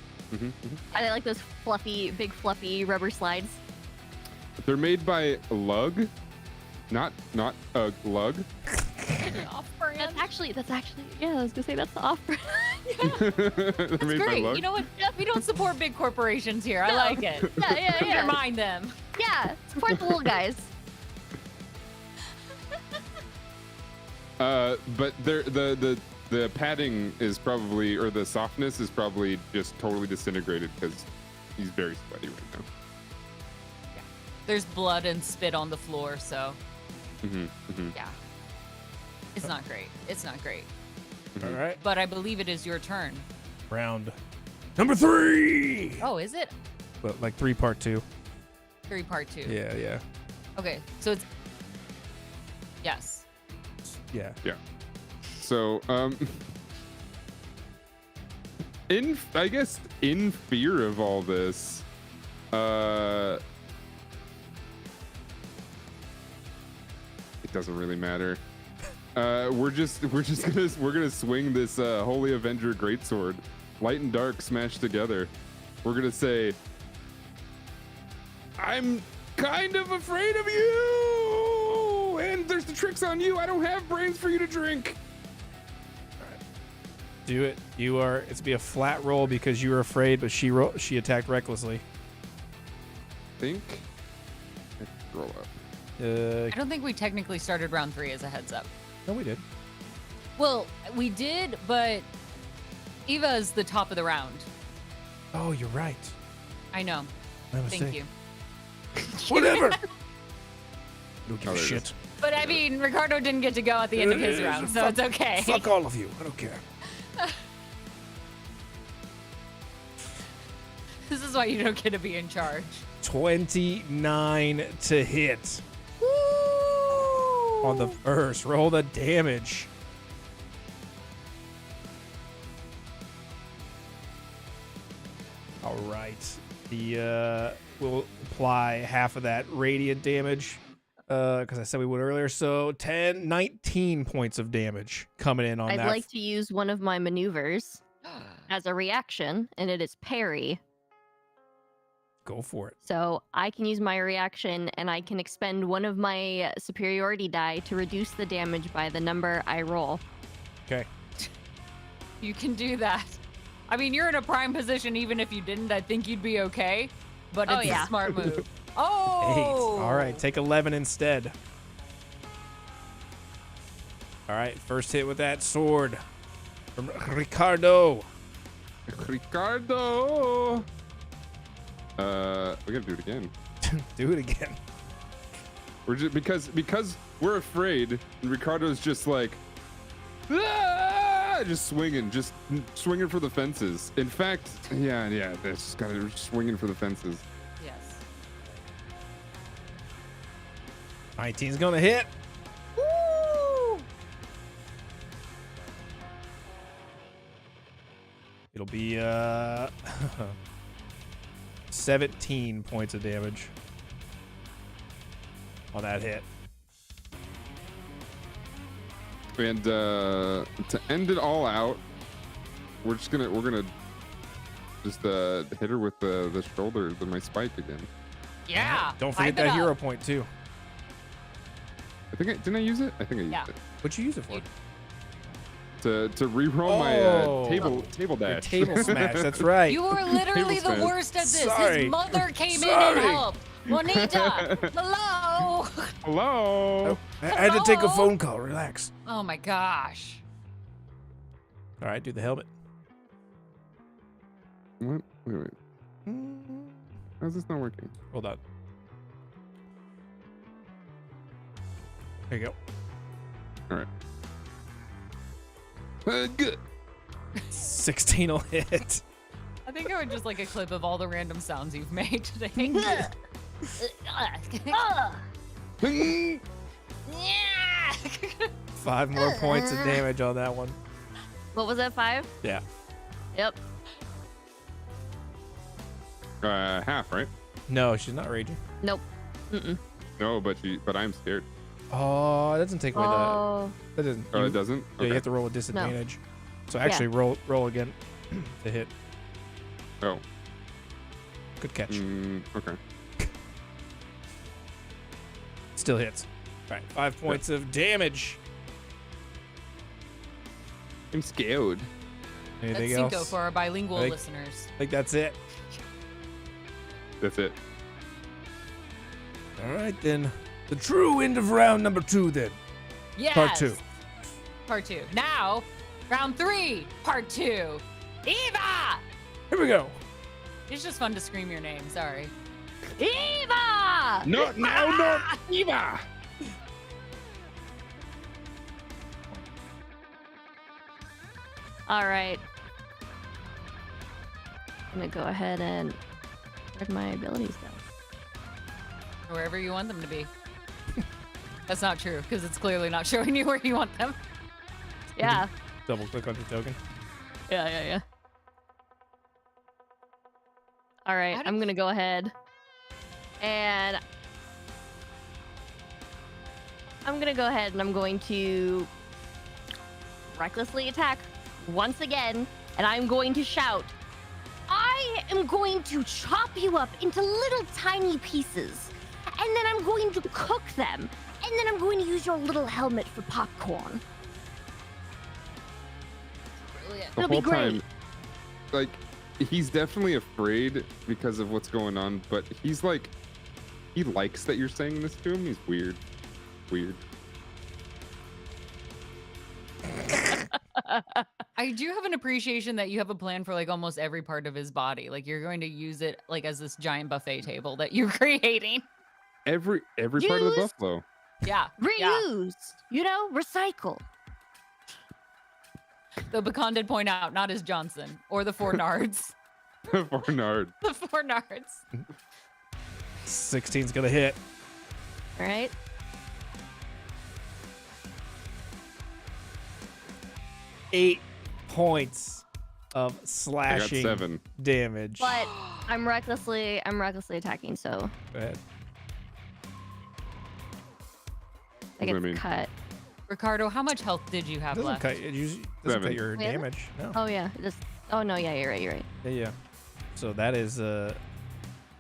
I like those big fluffy rubber slides. They're made by Lug, not Lug. That's actually, yeah, I was gonna say that's the offer. They're made by Great. Lug. You know what? We don't support big corporations here. I No. like it. Yeah. Never mind them. Yeah, support the little guys. But the padding is probably, or the softness is probably just totally disintegrated because he's very sweaty right now. There's blood and spit on the floor, so yeah. It's not great. It's not great. All right. But I believe it is your turn. Round number 3. Oh, is it? But like 3 part 2. 3 part 2. Yeah. Okay, so it's yes. Yeah. So, I guess in fear of all this, it doesn't really matter. We're gonna swing this Holy Avenger Greatsword, light and dark smashed together. We're gonna say, I'm kind of afraid of you, and there's the tricks on you. I don't have brains for you to drink. Do it. It's be a flat roll because you were afraid, but she attacked recklessly. Think. Roll up. I don't think we technically started round 3 as a heads up. No, we did. Well, we did, but Eva's the top of the round. Oh, you're right. I know. My mistake. Thank you. Whatever. Don't give Oh, a there it shit. is. But I mean, Ricardo didn't get to go at the end of his round, so it's okay. Fuck all of you. I don't care. This is why you don't get to be in charge. 29 to hit. On the first. Roll the damage. All right. We'll apply half of that radiant damage because I said we would earlier. So 19 points of damage coming in on I'd that. like to use one of my maneuvers as a reaction, and it is parry. Go for it. So I can use my reaction, and I can expend one of my superiority die to reduce the damage by the number I roll. Okay. You can do that. I mean, you're in a prime position. Even if you didn't, I think you'd be okay. But it's a smart move. Oh! 8. All right, take 11 instead. All right, first hit with that sword from Ricardo. Ricardo. We gotta do it again. Do it again. We're just because we're afraid. And Ricardo's just like, "Ah!" just swinging for the fences. In fact, yeah, that's kind of swinging for the fences. Yes. 19's gonna hit. Woo! It'll be 17 points of damage on that hit. And to end it all out, we're gonna just hit her with the shoulder, my spike again. Yeah. Don't forget that hero point too. Didn't I use it? I think I used it. What'd you use it for? To reroll my table dash. Table smash. That's right. You were literally the worst at this. Sorry. His mother came in and helped. Juanita, hello. Hello. I had to take a phone call. Relax. Oh my gosh. All right, do the helmet. What? Wait. How's this not working? Hold on. There you go. All right. Good. 16 will hit. I think I would just like a clip of all the random sounds you've made today. 5 more points of damage on that one. What was that, 5? Yeah. Yep. Half, right? No, she's not raging. Nope. Mm-mm. No, but I'm scared. Oh, it doesn't take away that doesn't. Oh, it doesn't? Yeah, you Okay. have to roll a disadvantage. So actually, roll again to hit. Oh. Good catch. Okay. Still hits. All right, 5 points of damage. I'm scared. Anything That's Cinco else? for our bilingual I listeners. think that's it. That's it. All right, then. The true end of round number 2, then. Yes. Part 2. Part 2. Now, round 3, part 2. Eva! Here we go. It's just fun to scream your name. Sorry. Eva! No, not Eva! All right. I'm gonna go ahead and spread my abilities down. Wherever you want them to be. That's not true, because it's clearly not showing you where you want them. Yeah. Double click on your token. Yeah. All right, I'm gonna go ahead and I'm going to recklessly attack once again, and I'm going to shout, I am going to chop you up into little tiny pieces, and then I'm going to cook them, and then I'm going to use your little helmet for popcorn. The It'll be whole great. time, like, he's definitely afraid because of what's going on, but he's like, he likes that you're saying this to him. He's weird. I do have an appreciation that you have a plan for like almost every part of his body. Like you're going to use it like as this giant buffet table that you're creating. Every part of the Use- buffalo. Yeah. Reuse, recycle. Though Bakan did point out, not as Johnson or the Four Nards. For Nard. The 4 nards. 16's gonna hit. All right. Eight points of I got slashing 7. damage. But I'm recklessly attacking, so Go ahead. I What get do I mean? cut. Ricardo, how much health did you have Doesn't left? cut, it usually doesn't cut 7. your Really? damage. No. Oh yeah, just. Oh no, yeah, you're right. Yeah. So that is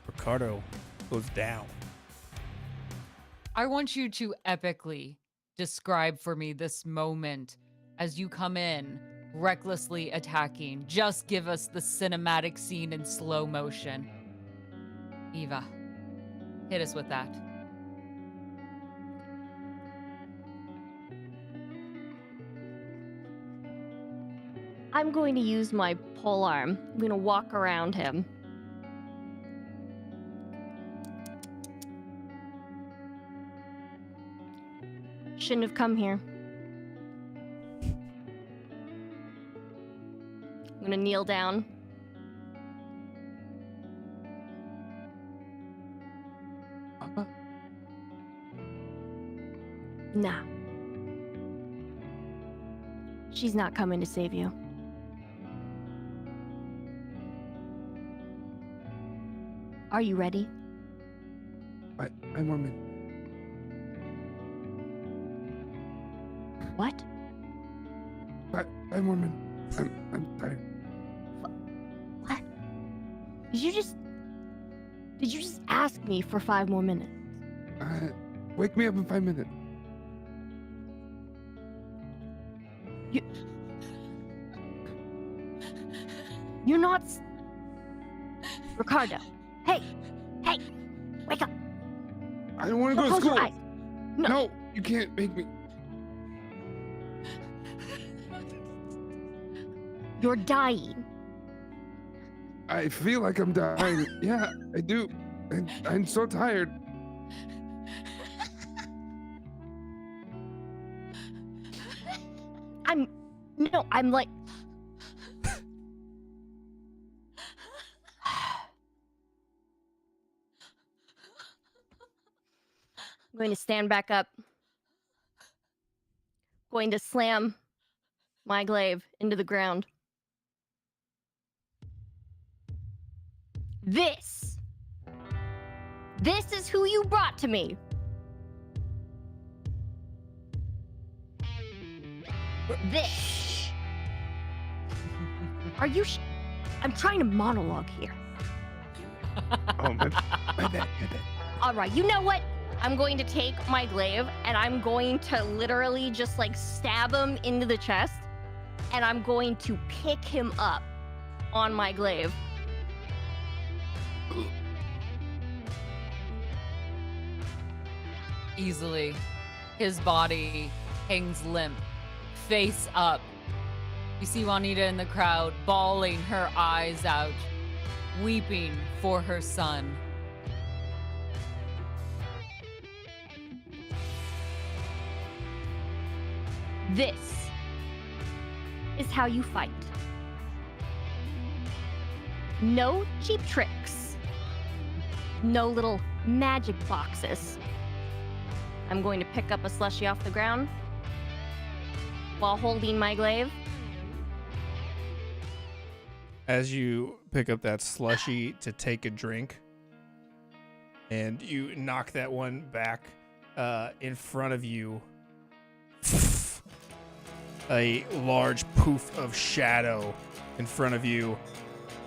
Ricardo goes down. I want you to epically describe for me this moment as you come in, recklessly attacking. Just give us the cinematic scene in slow motion. Eva, hit us with that. I'm going to use my pole arm. I'm going to walk around him. Shouldn't have come here. I'm going to kneel down. Nah. She's not coming to save you. Are you ready? I'm Mormon. What? I'm Mormon. I'm tired. What? Did you just ask me for 5 more minutes? Wake me up in 5 minutes. You're not... Ricardo. Hey, wake up. I don't want to go to Close your school. eyes. No. You can't make me. You're dying. I feel like I'm dying. Yeah, I do. And I'm so tired. I'm like... I'm going to stand back up. Going to slam my glaive into the ground. This is who you brought to me. This. Are you I'm trying to monologue here. Oh, my bad. All right, you know what? I'm going to take my glaive and I'm going to literally just like stab him into the chest, and I'm going to pick him up on my glaive. Easily, his body hangs limp, face up. You see Juanita in the crowd, bawling her eyes out, weeping for her son. This is how you fight. No cheap tricks. No little magic boxes. I'm going to pick up a slushie off the ground while holding my glaive. As you pick up that slushie to take a drink, and you knock that one back in front of you, a large poof of shadow in front of you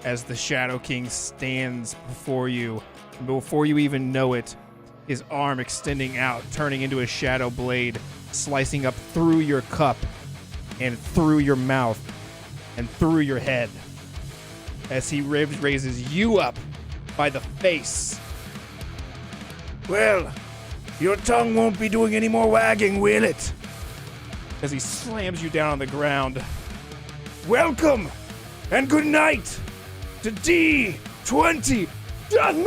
as the Shadow King stands before you. And before you even know it, his arm extending out, turning into a shadow blade, slicing up through your cup and through your mouth and through your head as he raises you up by the face. Well, your tongue won't be doing any more wagging, will it? As he slams you down on the ground. Welcome and good night to D20 Deathmatch!